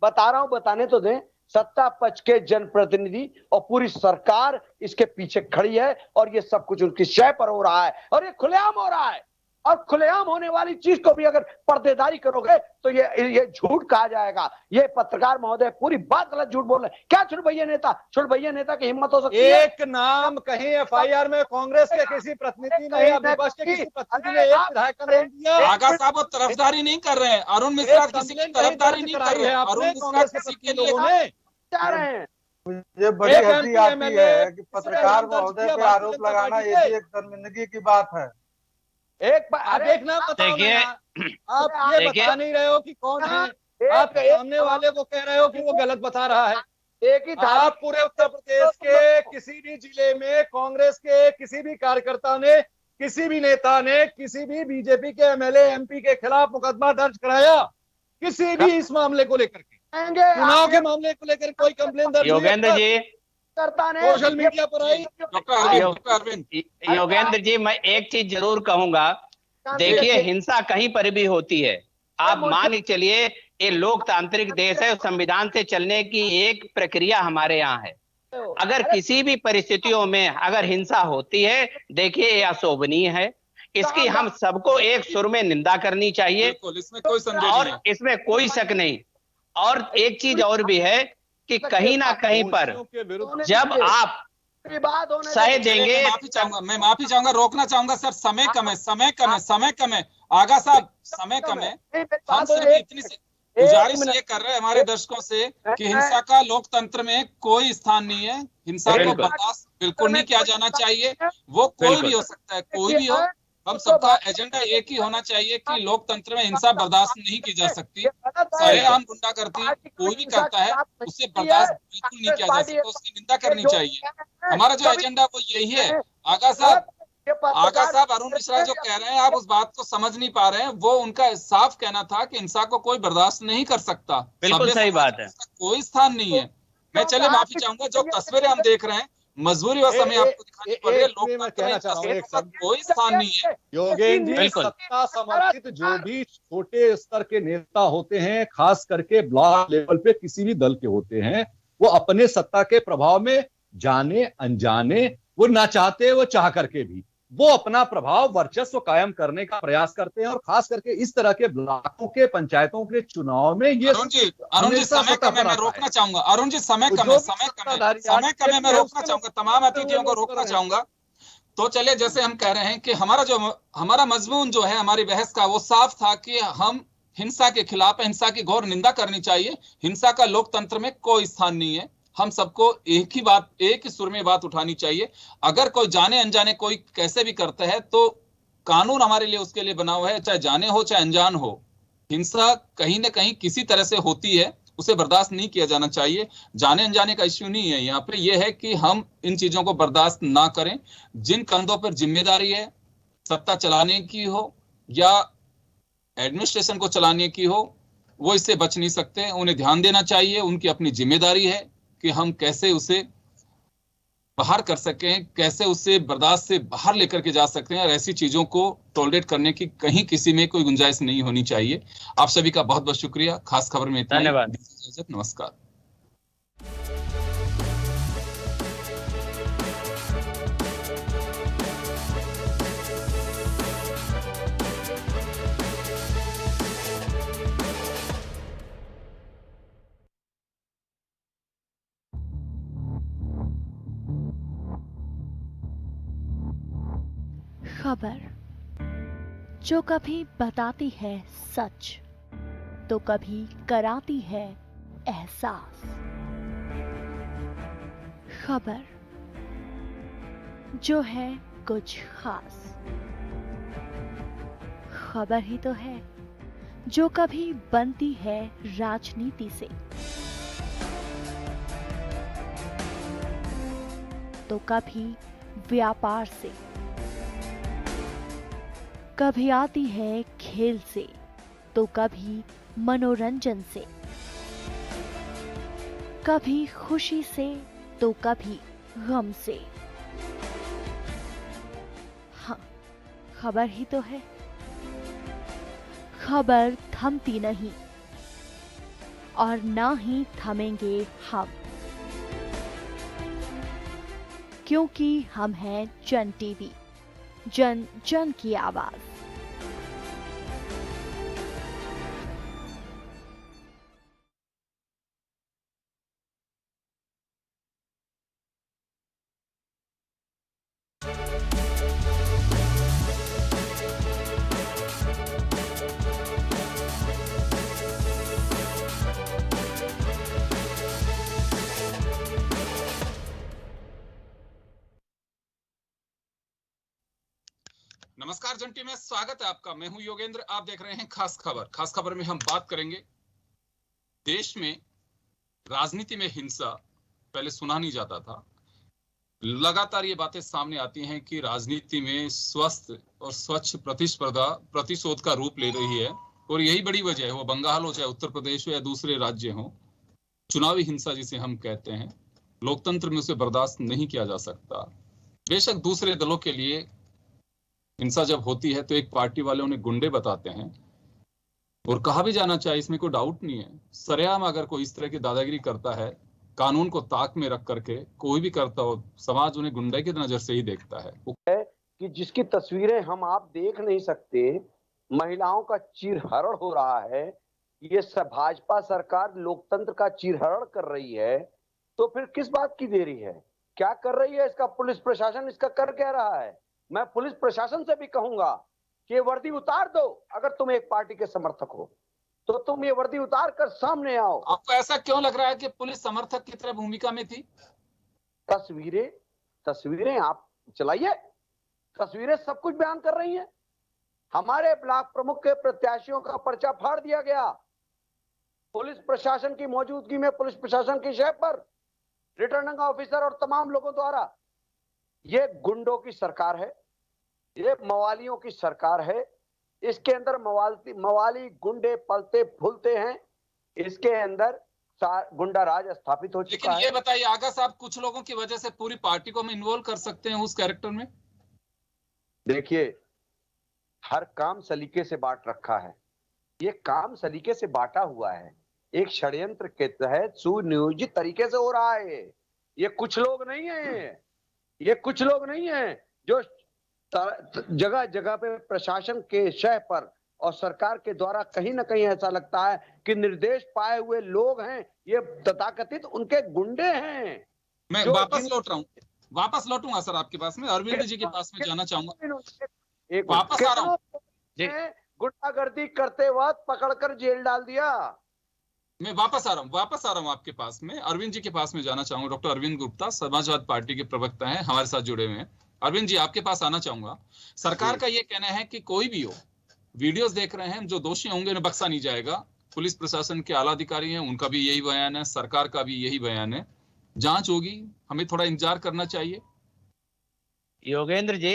[SPEAKER 2] बता रहा हूं, बताने तो दें। सत्ता पक्ष के जनप्रतिनिधि और पूरी सरकार इसके पीछे खड़ी है और ये सब कुछ उनकी शय पर हो रहा है और ये खुलेआम हो रहा है। और खुलेआम होने वाली चीज को भी अगर पर्देदारी करोगे तो ये झूठ कहा जाएगा। ये पत्रकार महोदय पूरी बात गलत झूठ बोल रहे हैं। क्या छोट भैया नेता की हिम्मत हो सकती है?
[SPEAKER 5] एक नाम कहीं FIR में कांग्रेस के किसी प्रतिनिधि ने या विपक्ष के किसी प्रतिनिधि ने एक विधायक का नाम दिया?
[SPEAKER 1] आगा साहब वो तरफदारी नहीं कर रहे हैं, अरुण मिश्रा किसी की तरफदारी नहीं कर रहे हैं, अरुण मिश्रा किसी के लिए
[SPEAKER 2] जा रहे हैं।
[SPEAKER 3] मुझे बड़ी हंसी आती है कि पत्रकार महोदय पे आरोप लगाना ये भी एक शर्मिंदगी की बात है।
[SPEAKER 5] एक नाम बताओ ना, आप ये बता नहीं रहे हो कि कौन है, आप सामने वाले को कह रहे हो कि वो गलत बता रहा है।
[SPEAKER 2] एक ही
[SPEAKER 5] आप पूरे उत्तर प्रदेश के किसी भी जिले में कांग्रेस के किसी भी कार्यकर्ता ने, किसी भी नेता ने, किसी भी बीजेपी के MLA MP के खिलाफ मुकदमा दर्ज कराया? किसी भी इस मामले को लेकर के, चुनाव के मामले को लेकर कोई कंप्लेन दर्ज?
[SPEAKER 4] योगेंद्र जी,
[SPEAKER 5] सोशल मीडिया पर आई।
[SPEAKER 4] योगेंद्र जी, मैं एक चीज जरूर कहूंगा। देखिए, हिंसा कहीं पर भी होती है। आप मान के चलिए, ये लोकतांत्रिक देश है, संविधान से चलने की एक प्रक्रिया हमारे यहाँ है। अगर किसी भी परिस्थितियों में अगर हिंसा होती है, देखिए ये अशोभनीय है। इसकी हम सबको एक सुर में निंदा करनी चाहिए,
[SPEAKER 1] इसमें कोई संदेह
[SPEAKER 4] और
[SPEAKER 1] नहीं है।
[SPEAKER 4] इसमें कोई शक नहीं। और एक चीज और भी है कि कहीं ना कहीं पर जब आप सह देंगे,
[SPEAKER 1] मैं माफी चाहूंगा, रोकना चाहूंगा सर, समय कम है। आगा साहब, समय कम है। हम सिर्फ इतनी गुजारिश ये कर रहे हैं हमारे दर्शकों से कि हिंसा का लोकतंत्र में कोई स्थान नहीं है। हिंसा को बर्दाश्त बिल्कुल नहीं किया जाना चाहिए। वो कोई भी हो सकता है, कोई भी हो। हम सबका एजेंडा एक ही होना चाहिए कि लोकतंत्र में हिंसा बर्दाश्त नहीं की जा सकती। सरेआम गुंडागर्दी कोई भी करता है, उससे बर्दाश्त बिल्कुल नहीं किया जा सकता, उसकी निंदा करनी चाहिए। हमारा जो एजेंडा वो यही है। आगा साहब, अरुण मिश्रा जो कह रहे हैं, आप उस बात को समझ नहीं पा रहे हैं। वो उनका साफ कहना था कि हिंसा को कोई बर्दाश्त नहीं कर सकता।
[SPEAKER 4] बिल्कुल सही बात है,
[SPEAKER 1] कोई स्थान नहीं है। मैं चले माफी चाहूंगा, जो तस्वीरें हम देख रहे हैं मजबूरी और समय आपको दिखानी पड़ रही है। कोई स्थान नहीं है।
[SPEAKER 5] योगेंद्र जी, सत्ता समर्थित जो भी छोटे स्तर के नेता होते हैं, खास करके ब्लॉक लेवल पे किसी भी दल के होते हैं, वो अपने सत्ता के प्रभाव में जाने अनजाने, वो ना चाहते वो चाह करके भी वो अपना प्रभाव वर्चस्व कायम करने का प्रयास करते हैं। और खास करके इस तरह के ब्लॉकों के पंचायतों के चुनाव में ये
[SPEAKER 1] अरुण जी समय कम है, मैं रोकना चाहूंगा। अरुण जी समय कम है, मैं रोकना चाहूंगा, तमाम अतिथियों को रोकना चाहूंगा। तो चलिए, जैसे हम कह रहे हैं कि हमारा मजमून जो है हमारी बहस का, वो साफ था कि हम हिंसा के खिलाफ है, हिंसा की घोर निंदा करनी चाहिए। हिंसा का लोकतंत्र में कोई स्थान नहीं है। हम सबको एक ही सुर में बात उठानी चाहिए। अगर कोई जाने अनजाने कोई कैसे भी करता है तो कानून हमारे लिए उसके लिए बना हुआ है, चाहे जाने हो चाहे अनजान हो। हिंसा कहीं ना कहीं किसी तरह से होती है, उसे बर्दाश्त नहीं किया जाना चाहिए। जाने अनजाने का इश्यू नहीं है यहाँ पे, यह है कि हम इन चीजों को बर्दाश्त ना करें। जिन कंधों पर जिम्मेदारी है, सत्ता चलाने की हो या एडमिनिस्ट्रेशन को चलाने की हो, वो इससे बच नहीं सकते। उन्हें ध्यान देना चाहिए, उनकी अपनी जिम्मेदारी है कि हम कैसे उसे बाहर कर सकें, कैसे उसे बर्दाश्त से बाहर लेकर के जा सकते हैं। और ऐसी चीजों को टॉलरेट करने की कहीं किसी में कोई गुंजाइश नहीं होनी चाहिए। आप सभी का बहुत बहुत शुक्रिया। खास खबर में इतना ही।
[SPEAKER 4] धन्यवाद।
[SPEAKER 1] नमस्कार।
[SPEAKER 6] खबर जो कभी बताती है सच तो कभी कराती है एहसास। खबर जो है कुछ खास। खबर ही तो है जो कभी बनती है राजनीति से तो कभी व्यापार से, कभी आती है खेल से तो कभी मनोरंजन से, कभी खुशी से तो कभी गम से। हाँ, खबर ही तो है। खबर थमती नहीं और ना ही थमेंगे हम, क्योंकि हम हैं जन टीवी, जन जन की आवाज।
[SPEAKER 1] नमस्कार जन टीवी में स्वागत है आपका। मैं हूं योगेंद्र, आप देख रहे हैं खास खबर। खास खबर में हम बात करेंगे देश में राजनीति में हिंसा पहले सुना नहीं जाता था। लगातार ये बातें सामने आती हैं कि राजनीति में स्वस्थ और स्वच्छ प्रतिस्पर्धा प्रतिशोध का रूप ले रही है। और यही बड़ी वजह है, वो बंगाल हो चाहे उत्तर प्रदेश हो या दूसरे राज्य हो, चुनावी हिंसा जिसे हम कहते हैं, लोकतंत्र में उसे बर्दाश्त नहीं किया जा सकता। बेशक दूसरे दलों के लिए हिंसा जब होती है तो एक पार्टी वाले उन्हें गुंडे बताते हैं और कहा भी जाना चाहिए, इसमें कोई डाउट नहीं है। सरेआम अगर कोई इस तरह की दादागिरी करता है, कानून को ताक में रख करके कोई भी करता हो, समाज उन्हें गुंडे की नजर से ही देखता है।
[SPEAKER 2] कि जिसकी तस्वीरें हम आप देख नहीं सकते, महिलाओं का चीरहरण हो रहा है, ये भाजपा सरकार लोकतंत्र का चीरहरण कर रही है, तो फिर किस बात की देरी है? क्या कर रही है इसका पुलिस प्रशासन? इसका कर क्या रहा है? मैं पुलिस प्रशासन से भी कहूंगा कि ये वर्दी उतार दो। अगर तुम एक पार्टी के समर्थक हो तो तुम ये वर्दी उतार कर सामने आओ।
[SPEAKER 1] आपको ऐसा क्यों लग रहा है कि पुलिस समर्थक की तरह भूमिका में थी?
[SPEAKER 2] तस्वीरें आप चलाइए, तस्वीरें सब कुछ बयान कर रही हैं। हमारे ब्लॉक प्रमुख के प्रत्याशियों का पर्चा फाड़ दिया गया पुलिस प्रशासन की मौजूदगी में, पुलिस प्रशासन की शय पर रिटर्निंग ऑफिसर और तमाम लोगों द्वारा। ये गुंडों की सरकार है, ये मवालियों की सरकार है। इसके अंदर मवाली गुंडे पलते फूलते हैं। इसके अंदर गुंडा राज स्थापित हो चुका है।
[SPEAKER 1] लेकिन ये बताइए आगा साहब, कुछ लोगों की वजह से पूरी पार्टी को हम इन्वॉल्व कर सकते हैं उस कैरेक्टर में?
[SPEAKER 2] देखिए, हर काम सलीके से बांट रखा है। ये काम सलीके से बांटा हुआ है, एक षड्यंत्र के तहत सुनियोजित तरीके से हो रहा है। ये कुछ लोग नहीं है, ये कुछ लोग नहीं है जो जगह जगह पे प्रशासन के शय पर और सरकार के द्वारा कहीं ना कहीं ऐसा लगता है कि निर्देश पाए हुए लोग हैं, ये तथाकथित उनके गुंडे हैं।
[SPEAKER 1] मैं वापस लौटूंगा सर आपके पास में, अरविंद जी के पास में जाना चाहूंगा।
[SPEAKER 2] एक
[SPEAKER 1] वापस आ रहा हूं।
[SPEAKER 2] गुंडागर्दी करते वक्त पकड़कर जेल डाल दिया।
[SPEAKER 1] मैं वापस आ रहा हूँ आपके पास में, अरविंद जी के पास में जाना चाहूंगा। डॉक्टर अरविंद गुप्ता समाजवादी पार्टी के प्रवक्ता हैं, हमारे साथ जुड़े हुए हैं। अरविंद जी, आपके पास आना चाहूंगा। सरकार का ये कहना है कि कोई भी हो, वीडियोस देख रहे हैं, जो दोषी होंगे उन्हें बख्शा नहीं जाएगा। पुलिस प्रशासन के आला अधिकारी हैं, उनका भी यही बयान है, सरकार का भी यही बयान है। जांच होगी, हमें थोड़ा इंतजार करना चाहिए।
[SPEAKER 4] योगेंद्र जी,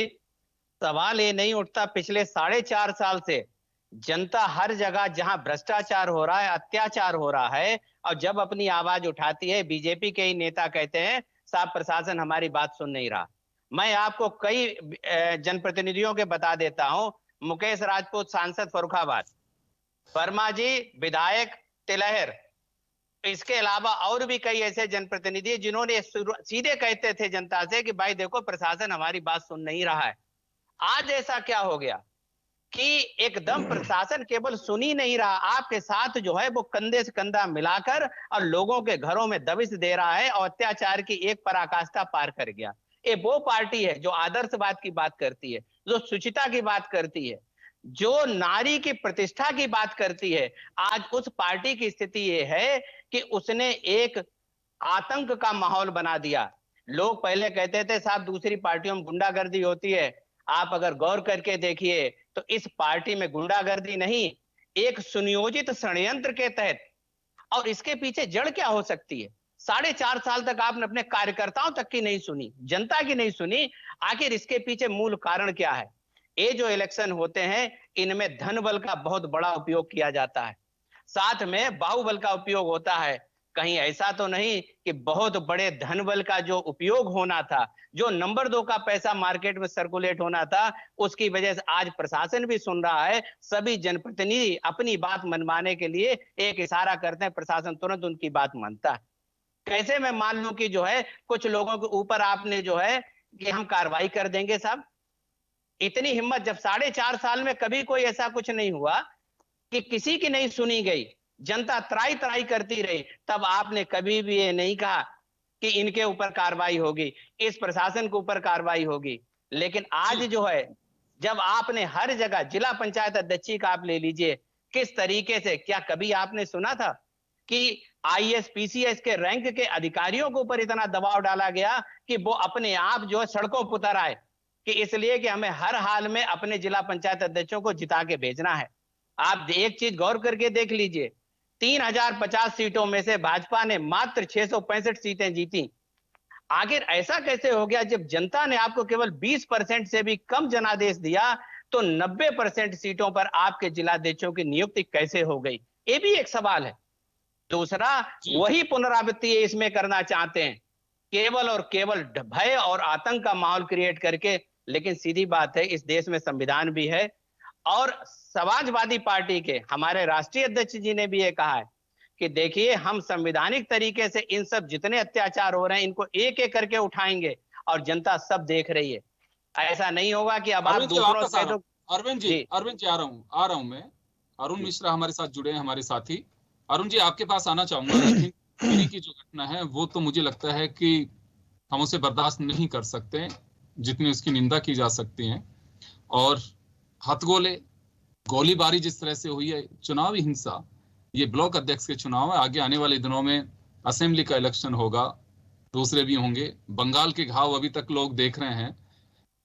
[SPEAKER 4] सवाल ये नहीं उठता पिछले 4.5 साल से जनता हर जगह जहां भ्रष्टाचार हो रहा है, अत्याचार हो रहा है, और जब अपनी आवाज उठाती है, बीजेपी के ही नेता कहते हैं साहब प्रशासन हमारी बात सुन नहीं रहा। मैं आपको कई जनप्रतिनिधियों के बता देता हूं, मुकेश राजपूत सांसद फर्रुखाबाद, वर्मा जी विधायक तिलहर, इसके अलावा और भी कई ऐसे जनप्रतिनिधि जिन्होंने सीधे कहते थे जनता से कि भाई देखो प्रशासन हमारी बात सुन नहीं रहा है। आज ऐसा क्या हो गया कि एकदम प्रशासन केवल सुन ही नहीं रहा, आपके साथ जो है वो कंधे से कंधा मिलाकर और लोगों के घरों में दबिश दे रहा है और अत्याचार की एक पराकाष्ठा पार कर गया। ये वो पार्टी है जो आदर्शवाद की बात करती है, जो शुचिता की बात करती है, जो नारी की प्रतिष्ठा की बात करती है। आज उस पार्टी की स्थिति ये है कि उसने एक आतंक का माहौल बना दिया। लोग पहले कहते थे साहब दूसरी पार्टियों में गुंडागर्दी होती है, आप अगर गौर करके देखिए तो इस पार्टी में गुंडागर्दी नहीं, एक सुनियोजित षड्यंत्र के तहत, और इसके पीछे जड़ क्या हो सकती है? 4.5 साल तक आपने अपने कार्यकर्ताओं तक की नहीं सुनी, जनता की नहीं सुनी, आखिर इसके पीछे मूल कारण क्या है? ये जो इलेक्शन होते हैं इनमें धन बल का बहुत बड़ा उपयोग किया जाता है, साथ में बाहुबल का उपयोग होता है। कहीं ऐसा तो नहीं कि बहुत बड़े धन बल का जो उपयोग होना था, जो नंबर 2 का पैसा मार्केट में सर्कुलेट होना था, उसकी वजह से आज प्रशासन भी सुन रहा है। सभी जनप्रतिनिधि अपनी बात मनवाने के लिए एक इशारा करते हैं, प्रशासन तुरंत उनकी बात मानता है। कैसे मैं मान लूं कि जो है कुछ लोगों के ऊपर आपने जो है कि हम कार्रवाई कर देंगे साहब? इतनी हिम्मत, जब 4.5 साल में कभी कोई ऐसा कुछ नहीं हुआ कि किसी की नहीं सुनी गई, जनता त्राई त्राई करती रही, तब आपने कभी भी ये नहीं कहा कि इनके ऊपर कार्रवाई होगी, इस प्रशासन के ऊपर कार्रवाई होगी। लेकिन आज जो है जब आपने हर जगह, जिला पंचायत अध्यक्ष का आप ले लीजिए, किस तरीके से, क्या कभी आपने सुना था कि आईएएस पीसीएस के रैंक के अधिकारियों के ऊपर इतना दबाव डाला गया कि वो अपने आप जो है सड़कों पर उतर आए कि इसलिए कि हमें हर हाल में अपने जिला पंचायत अध्यक्षों को जिता के भेजना है? आप एक चीज गौर करके देख लीजिए, 3050 सीटों में से भाजपा ने मात्र 665 सीटें जीती। आखिर ऐसा कैसे हो गया? जब जनता ने आपको केवल 20% से भी कम जनादेश दिया तो 90% सीटों पर आपके जिलाध्यक्षों की नियुक्ति कैसे हो गई? ये भी एक सवाल है। दूसरा, वही पुनरावृत्ति इसमें करना चाहते हैं, केवल और केवल भय और आतंक का माहौल क्रिएट करके। लेकिन सीधी बात है, इस देश में संविधान भी है, और समाजवादी पार्टी के हमारे राष्ट्रीय अध्यक्ष जी ने भी ये कहा है कि देखिए हम संवैधानिक तरीके से इन सब जितने अत्याचार हो रहे हैं इनको एक एक करके उठाएंगे, और जनता सब देख रही है। ऐसा नहीं होगा कि अब आप दूसरों से तो।
[SPEAKER 1] अरविंद जी आ रहा हूं मैं। अरुण मिश्रा हमारे साथ जुड़े हैं, हमारे साथी। अरुण जी, आपके पास आना चाहूंगा। लेकिन की जो घटना है वो तो मुझे लगता है कि हम उसे बर्दाश्त नहीं कर सकते, जितनी उसकी निंदा की जा सकती है। और हथगोले, गोलीबारी जिस तरह से हुई है, चुनावी हिंसा, ये ब्लॉक अध्यक्ष के चुनाव है, आगे आने वाले दिनों में असेंबली का इलेक्शन होगा, दूसरे भी होंगे। बंगाल के घाव अभी तक लोग देख रहे हैं,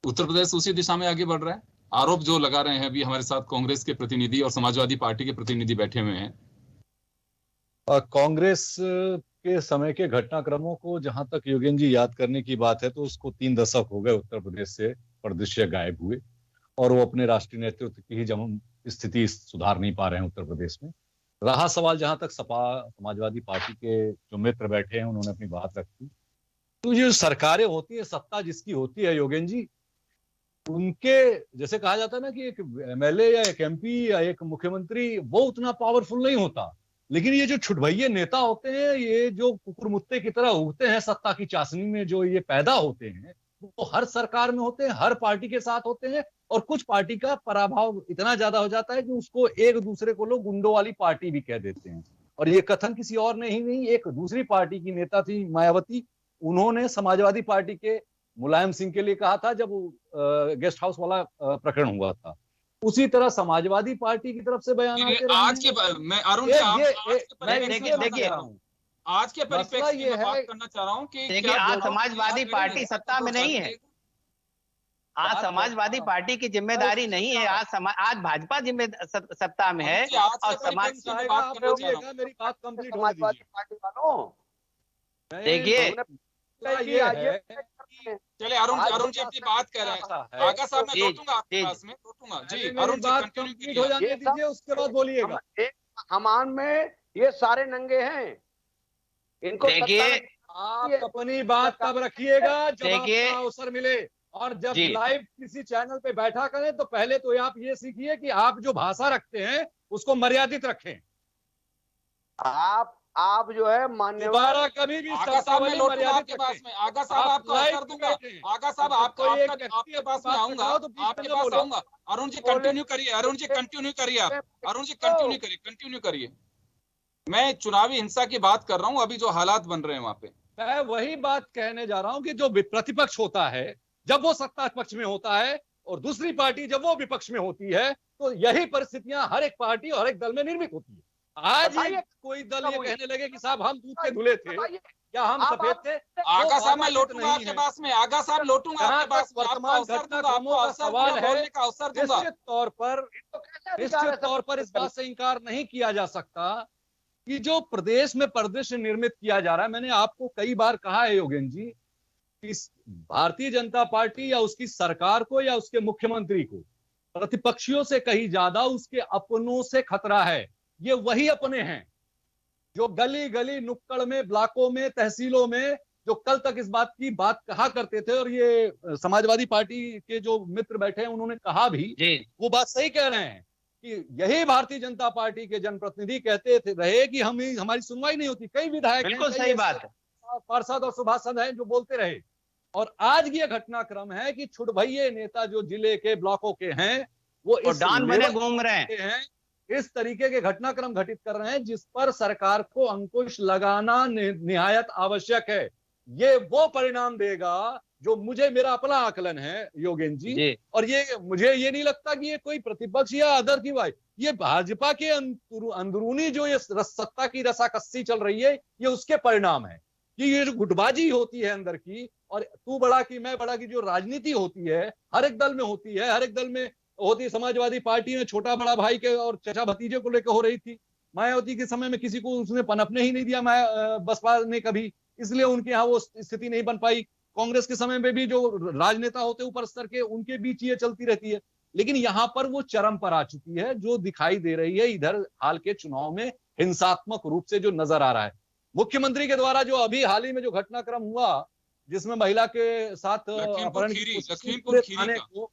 [SPEAKER 1] उत्तर प्रदेश उसी दिशा में आगे बढ़ रहा है। आरोप जो लगा रहे हैं अभी हमारे साथ कांग्रेस के प्रतिनिधि और समाजवादी पार्टी के प्रतिनिधि बैठे हुए हैं।
[SPEAKER 5] कांग्रेस के समय के घटनाक्रमों को जहां तक योगेंद्र जी याद करने की बात है, तो उसको 3 दशक हो गए उत्तर प्रदेश से परिदृश्य गायब हुए, और वो अपने राष्ट्रीय नेतृत्व की ही जब स्थिति सुधार नहीं पा रहे हैं उत्तर प्रदेश में। रहा सवाल जहां तक सपा समाजवादी पार्टी के जो मित्र बैठे हैं उन्होंने अपनी बात रखी, तो ये सरकारें होती है, सत्ता जिसकी होती है योगेंद्र जी, उनके जैसे कहा जाता है ना कि एक एमएलए या एक एमपी या एक मुख्यमंत्री वो उतना पावरफुल नहीं होता, लेकिन ये जो छुटभइये नेता होते हैं, ये जो कुकुर मुत्ते की तरह उगते हैं सत्ता की चाशनी में, जो ये पैदा होते हैं, वो हर सरकार में होते हैं, हर पार्टी के साथ होते हैं, और कुछ पार्टी का पराभव इतना ज्यादा हो जाता है कि उसको एक दूसरे को लोग गुंडों वाली पार्टी भी कह देते हैं। और ये कथन किसी और ने ही नहीं, एक दूसरी पार्टी की नेता थी मायावती, उन्होंने समाजवादी पार्टी के मुलायम सिंह के लिए कहा था जब गेस्ट हाउस वाला प्रकरण हुआ था। उसी तरह समाजवादी पार्टी की तरफ से बयान आते रहे
[SPEAKER 1] आज
[SPEAKER 5] हैं।
[SPEAKER 1] के मैं अरुण जी आज के
[SPEAKER 5] मैं
[SPEAKER 1] परिप्रेक्ष्य
[SPEAKER 5] इसलिए
[SPEAKER 1] में बात
[SPEAKER 4] देखिए,
[SPEAKER 1] कर रहा हूँ। आज के
[SPEAKER 5] मसला
[SPEAKER 1] परिप्रेक्ष्य
[SPEAKER 5] ये
[SPEAKER 1] में मैं
[SPEAKER 5] है,
[SPEAKER 1] बात करना चाह रहा हूँ कि
[SPEAKER 4] देखिए
[SPEAKER 1] क्या
[SPEAKER 4] आज
[SPEAKER 1] दोनों
[SPEAKER 4] समाजवादी पार्टी सत्ता में नहीं है। आज
[SPEAKER 5] बात
[SPEAKER 4] समाजवादी पार्टी की जिम्मेदारी नहीं है, आज भाजपा सत्ता में
[SPEAKER 1] अरुण
[SPEAKER 4] है।
[SPEAKER 1] जी आज
[SPEAKER 4] और
[SPEAKER 1] के
[SPEAKER 4] समाज
[SPEAKER 1] परिप्रेक्ष्य में
[SPEAKER 5] आएगा,
[SPEAKER 1] बात
[SPEAKER 5] आप
[SPEAKER 1] करना चाह रहा हूँ।
[SPEAKER 5] बोलिएगा, मेरी बात कंप्लीट होने
[SPEAKER 2] समाजवादी
[SPEAKER 5] दीजिए।
[SPEAKER 2] पार्टी वालों
[SPEAKER 4] देखिए,
[SPEAKER 5] मसला
[SPEAKER 2] कि
[SPEAKER 5] ये
[SPEAKER 2] आइए
[SPEAKER 5] है,
[SPEAKER 1] चलिए अरुण जी अपनी बात कर रहे हैं।
[SPEAKER 5] ऐसा है,
[SPEAKER 1] आगा साहब मैं
[SPEAKER 4] जी
[SPEAKER 1] लौटूंगा आपके
[SPEAKER 4] जी
[SPEAKER 1] पास में, लौटूंगा जी।
[SPEAKER 5] पहले मेरी
[SPEAKER 1] अरुण जी
[SPEAKER 5] बात
[SPEAKER 1] कंटिन्यू
[SPEAKER 5] कंप्लीट
[SPEAKER 1] कीजिए
[SPEAKER 5] हो
[SPEAKER 1] आप।
[SPEAKER 5] जाने
[SPEAKER 2] ये
[SPEAKER 5] दीजिए, उसके बाद बोलिएगा।
[SPEAKER 2] एक हमान में ये सारे नंगे हैं, इनको
[SPEAKER 4] देखिए,
[SPEAKER 5] आप
[SPEAKER 2] ये
[SPEAKER 5] अपनी बात तब रखिएगा जब
[SPEAKER 4] देखिए
[SPEAKER 5] आपका अवसर मिले, और जब
[SPEAKER 4] जी,
[SPEAKER 5] लाइव किसी चैनल पे बैठा करें तो पहले तो आप ये सीखिए कि आप जो भाषा रखते हैं उसको मर्यादित रखें।
[SPEAKER 2] आप जो है मान्यवर,
[SPEAKER 5] दोबारा कभी भी
[SPEAKER 1] आगा साहब मैं
[SPEAKER 5] शब्दावली
[SPEAKER 1] लौटूंगा
[SPEAKER 5] मर्यादित
[SPEAKER 1] आपके पास
[SPEAKER 5] रखें।
[SPEAKER 1] में। आगा साहब
[SPEAKER 5] आप
[SPEAKER 1] आपका
[SPEAKER 5] लाइव
[SPEAKER 1] अवसर
[SPEAKER 5] पे
[SPEAKER 1] दूंगा।
[SPEAKER 5] बैठे हैं,
[SPEAKER 1] आगा
[SPEAKER 5] और
[SPEAKER 1] साहब
[SPEAKER 5] जब कोई एक व्यक्ति
[SPEAKER 1] आपके
[SPEAKER 5] अपनी
[SPEAKER 1] पास में
[SPEAKER 5] बात कर
[SPEAKER 1] आऊंगा।
[SPEAKER 5] रहा हो तो बीच में
[SPEAKER 1] आपके
[SPEAKER 5] न
[SPEAKER 1] पास
[SPEAKER 5] बोले।
[SPEAKER 1] आऊंगा। अरुण जी
[SPEAKER 2] बोले
[SPEAKER 1] कंटिन्यू करिए। अरुण जी कंटिन्यू करिए आप। अरुण जी
[SPEAKER 2] तो
[SPEAKER 1] कंटिन्यू करिए। मैं चुनावी हिंसा की बात कर रहा हूँ, अभी जो हालात बन रहे हैं वहां पे।
[SPEAKER 5] मैं वही बात कहने जा रहा हूं कि जो प्रतिपक्ष होता है जब वो सत्ता पक्ष में होता है, और दूसरी पार्टी जब वो विपक्ष में होती है, तो यही परिस्थितियां हर एक पार्टी और हर एक दल में निर्मित होती है। आज ये
[SPEAKER 2] बताइए
[SPEAKER 5] कोई दल
[SPEAKER 2] कब
[SPEAKER 5] ये
[SPEAKER 2] हुई,
[SPEAKER 5] कहने लगे कि साहब हम दूध के धुले थे
[SPEAKER 2] बताइए।
[SPEAKER 5] या हम सफेद
[SPEAKER 2] आप
[SPEAKER 5] थे, वो
[SPEAKER 1] आगा साहब मैं
[SPEAKER 5] बातचीत
[SPEAKER 1] लौटूंगा
[SPEAKER 5] नहीं
[SPEAKER 1] आपके
[SPEAKER 5] है।
[SPEAKER 1] पास में। आगा साहब लौटूंगा
[SPEAKER 5] जहां
[SPEAKER 1] आपके
[SPEAKER 5] तक
[SPEAKER 1] पास में। आपको
[SPEAKER 5] वर्तमान
[SPEAKER 1] अवसर दूंगा। आपको
[SPEAKER 5] घटनाक्रमों का
[SPEAKER 1] अवसर दूंगा,
[SPEAKER 5] सवाल है,
[SPEAKER 1] बोलने का अवसर दूंगा।
[SPEAKER 5] निश्चित तौर पर
[SPEAKER 2] तो कैसे अधिकार
[SPEAKER 5] निश्चित
[SPEAKER 2] है
[SPEAKER 5] तौर पर
[SPEAKER 2] सबको
[SPEAKER 5] इस बात
[SPEAKER 2] करने?
[SPEAKER 5] से इंकार नहीं किया जा सकता कि जो प्रदेश में परिदृश्य निर्मित किया जा रहा है, मैंने आपको कई बार कहा है योगेन जी, कि भारतीय जनता पार्टी या उसकी सरकार को या उसके मुख्यमंत्री को प्रतिपक्षियों से कहीं ज्यादा उसके अपनों से खतरा है। ये वही अपने हैं जो गली गली नुक्कड़ में, ब्लॉकों में, तहसीलों में, जो कल तक इस बात की बात कहा करते थे, और ये समाजवादी पार्टी के जो मित्र बैठे हैं उन्होंने कहा भी,
[SPEAKER 4] जी,
[SPEAKER 5] वो बात सही कह रहे हैं कि यही भारतीय जनता पार्टी के जनप्रतिनिधि कहते थे रहे कि हमारी सुनवाई नहीं होती। कई विधायक हैं,
[SPEAKER 4] बिल्कुल
[SPEAKER 5] कई
[SPEAKER 4] सही
[SPEAKER 5] ऐसे
[SPEAKER 4] बात है।
[SPEAKER 5] पार्षद और सभासद हैं जो बोलते रहे। और आज ये घटनाक्रम है कि छुटभइये नेता जो जिले के, ब्लॉकों के हैं, वो
[SPEAKER 4] वो
[SPEAKER 5] इस
[SPEAKER 4] डॉन बने
[SPEAKER 5] लेवल
[SPEAKER 4] घूम रहे हैं।
[SPEAKER 5] के हैं, इस तरीके के घटनाक्रम घटित कर रहे हैं जिस पर सरकार को अंकुश लगाना निहायत आवश्यक है। ये वो परिणाम देगा जो मुझे, मेरा अपना आकलन है योगेन जी,
[SPEAKER 4] जी,
[SPEAKER 5] और ये मुझे ये नहीं लगता कि ये कोई प्रतिपक्ष या अदर की बात, ये भाजपा के अंदरूनी जो ये सत्ता की रसाकस्सी चल रही है, ये उसके परिणाम है कि ये जो गुटबाजी होती है अंदर की, और तू बड़ा की मैं बड़ा की जो राजनीति होती है, हर एक दल में होती है, हर एक दल में होती है। समाजवादी पार्टी में छोटा बड़ा भाई के और चचा भतीजे को लेकर हो रही थी। मायावती के समय में किसी को उसने पनपने ही नहीं दिया, बसपा ने कभी, इसलिए उनके यहाँ वो स्थिति नहीं बन पाई। कांग्रेस के समय में भी जो राजनेता होते ऊपर स्तर के, उनके बीच ये चलती रहती है। लेकिन यहाँ पर वो चरम पर आ चुकी है, जो दिखाई दे रही है इधर हाल के चुनाव में, हिंसात्मक रूप से जो नजर आ रहा है। मुख्यमंत्री के द्वारा जो अभी हाल ही में जो घटनाक्रम हुआ, जिसमें महिला के साथ अपहरण की कोशिश की,
[SPEAKER 1] लखीमपुर
[SPEAKER 5] पूरे
[SPEAKER 1] खीरी
[SPEAKER 5] थाने
[SPEAKER 1] का।
[SPEAKER 5] को,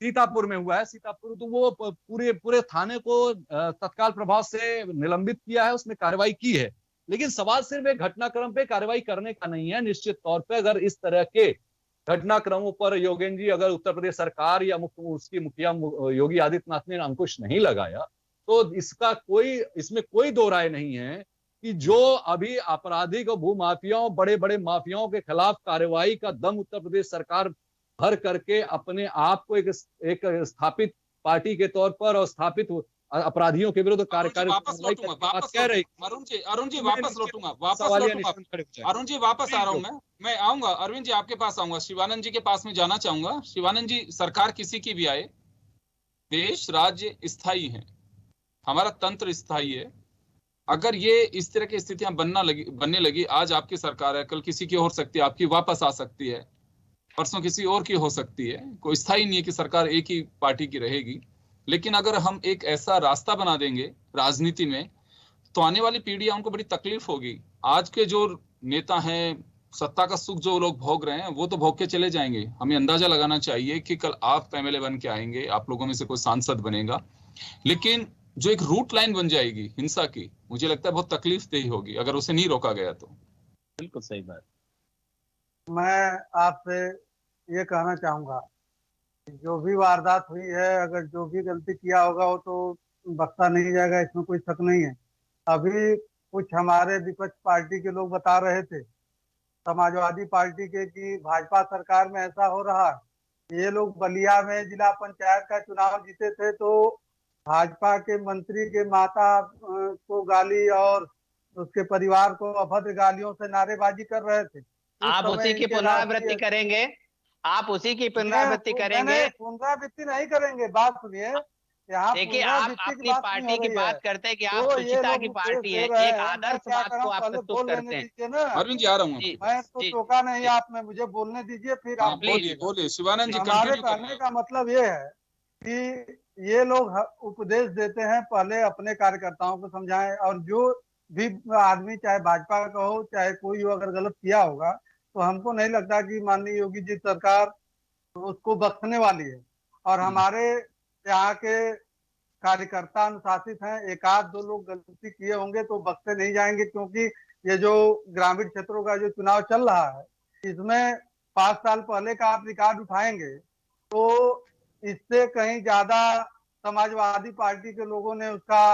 [SPEAKER 5] सीतापुर में हुआ है, सीतापुर, तो वो पूरे पूरे थाने को तत्काल प्रभाव से निलंबित किया है, उसमें कार्रवाई की है। लेकिन सवाल सिर्फ एक घटनाक्रम पे कार्रवाई करने का नहीं है। निश्चित तौर पे अगर इस तरह के घटनाक्रमों पर योगेन जी, अगर उत्तर प्रदेश सरकार या उसकी मुखिया योगी आदित्यनाथ ने अंकुश नहीं लगाया, तो इसमें कोई दो राय नहीं है कि जो अभी आपराधिक भूमाफियाओं, बड़े बड़े माफियाओं के खिलाफ कार्रवाई का दम उत्तर प्रदेश सरकार भर करके अपने आप को एक स्थापित पार्टी के तौर पर और स्थापित अपराधियों के विरुद्ध कार्यकारी
[SPEAKER 1] वापस
[SPEAKER 5] कार्रवाई
[SPEAKER 1] लौटूंगा,
[SPEAKER 5] करने की बात
[SPEAKER 1] वापस
[SPEAKER 5] कह रही,
[SPEAKER 1] लौटूंगा अरुण जी
[SPEAKER 5] उसमें
[SPEAKER 1] वापस
[SPEAKER 5] निश्चित
[SPEAKER 1] लौटूंगा, वापस
[SPEAKER 5] सवालिया
[SPEAKER 1] लौटूंगा।
[SPEAKER 5] निशान खड़े हो जाए।
[SPEAKER 1] अरुण जी वापस आ रहा हूं मैं आऊंगा। अरविंद जी आपके पास आऊंगा, शिवानंद जी के पास में जाना चाहूंगा। शिवानंद जी, सरकार किसी की भी आए, देश राज्य स्थायी है, हमारा तंत्र स्थायी है। अगर ये इस तरह की स्थितियां बनने लगी, आज आपकी सरकार है, कल किसी की हो सकती है, आपकी वापस आ सकती है, परसों किसी और की हो सकती है। कोई स्थायी नहीं है कि सरकार एक ही पार्टी की रहेगी। लेकिन अगर हम एक ऐसा रास्ता बना देंगे राजनीति में, तो आने वाली पीढ़ियां, उनको बड़ी तकलीफ होगी। आज के जो नेता हैं, सत्ता का सुख जो लोग भोग रहे हैं, वो तो भोग के चले जाएंगे। हमें अंदाजा लगाना चाहिए कि कल आप एमएलए बन के आएंगे, आप लोगों में से कोई सांसद बनेगा, लेकिन जो एक रूट लाइन बन जाएगी हिंसा की, मुझे लगता है बहुत तकलीफ देही होगी अगर उसे नहीं रोका गया तो।
[SPEAKER 4] बिल्कुल सही बात।
[SPEAKER 3] मैं आपसे ये कहना चाहूंगा कि जो भी वारदात हुई है, अगर जो भी गलती किया होगा वो तो बख्शा नहीं जाएगा, इसमें कोई शक नहीं है। अभी कुछ हमारे विपक्ष पार्टी के लोग बता रहे थे, समाजवादी पार्टी के, कि भाजपा सरकार में ऐसा हो रहा है ये लोग बलिया में जिला पंचायत का चुनाव जीते थे तो भाजपा के मंत्री के माता को गाली और उसके परिवार को अभद्र गालियों से नारेबाजी कर रहे थे। उस
[SPEAKER 4] आप
[SPEAKER 3] समय
[SPEAKER 4] उसी की
[SPEAKER 3] इनके
[SPEAKER 4] पुनरावृत्ति
[SPEAKER 3] राष्ट्रीय
[SPEAKER 4] करेंगे, आप उसी की पुनरावृत्ति
[SPEAKER 3] नहीं
[SPEAKER 4] करेंगे।
[SPEAKER 3] नहीं, पुनरावृत्ति नहीं करेंगे, बात सुनिए, यहाँ
[SPEAKER 4] देखिए, आप
[SPEAKER 3] पुनरावृत्ति की
[SPEAKER 4] अपनी
[SPEAKER 3] बात नहीं हो
[SPEAKER 4] पार्टी की
[SPEAKER 3] रही है।
[SPEAKER 4] बात करते हैं कि आप
[SPEAKER 3] तो ये
[SPEAKER 4] शुचिता
[SPEAKER 3] लोग
[SPEAKER 4] की
[SPEAKER 3] उपदेश
[SPEAKER 4] पार्टी
[SPEAKER 3] दे
[SPEAKER 4] है,
[SPEAKER 3] रहे
[SPEAKER 4] एक
[SPEAKER 3] हैं, मैं
[SPEAKER 4] आदर्श
[SPEAKER 3] क्या
[SPEAKER 4] बात
[SPEAKER 3] कर
[SPEAKER 4] को
[SPEAKER 3] रहा हूँ,
[SPEAKER 4] आप
[SPEAKER 3] पहले
[SPEAKER 4] प्रस्तुत
[SPEAKER 3] बोल लेने
[SPEAKER 4] करते हैं।
[SPEAKER 3] दीजिए ना।
[SPEAKER 1] अरविंद जी आ रहा हूँ।
[SPEAKER 4] जी
[SPEAKER 3] मैं तो
[SPEAKER 4] जी
[SPEAKER 3] टोका नहीं
[SPEAKER 4] जी,
[SPEAKER 3] आप में, मुझे बोलने दीजिए, फिर
[SPEAKER 1] हाँ
[SPEAKER 3] आप
[SPEAKER 4] प्लीज।
[SPEAKER 1] बोलिए
[SPEAKER 3] बोलिएगा।
[SPEAKER 1] बोलिए शिवानंद जी
[SPEAKER 3] हमारे
[SPEAKER 1] कंटिन्यू करें
[SPEAKER 3] कहने
[SPEAKER 1] आप।
[SPEAKER 3] का मतलब ये है कि ये लोग उपदेश देते हैं, पहले अपने कार्यकर्ताओं को समझाएं, और जो भी आदमी चाहे भाजपा का हो चाहे कोई हो, अगर गलत किया होगा तो हमको नहीं लगता कि माननीय योगी जी सरकार उसको बख्शने वाली है। और हमारे यहाँ के कार्यकर्ता अनुशासित हैं, एक आध दो लोग गलती किए होंगे तो बख्शे नहीं जाएंगे, क्योंकि ये जो ग्रामीण क्षेत्रों का जो चुनाव चल रहा है इसमें 5 साल पहले का आप रिकॉर्ड उठाएंगे तो इससे कहीं ज्यादा समाजवादी पार्टी के लोगों ने उसका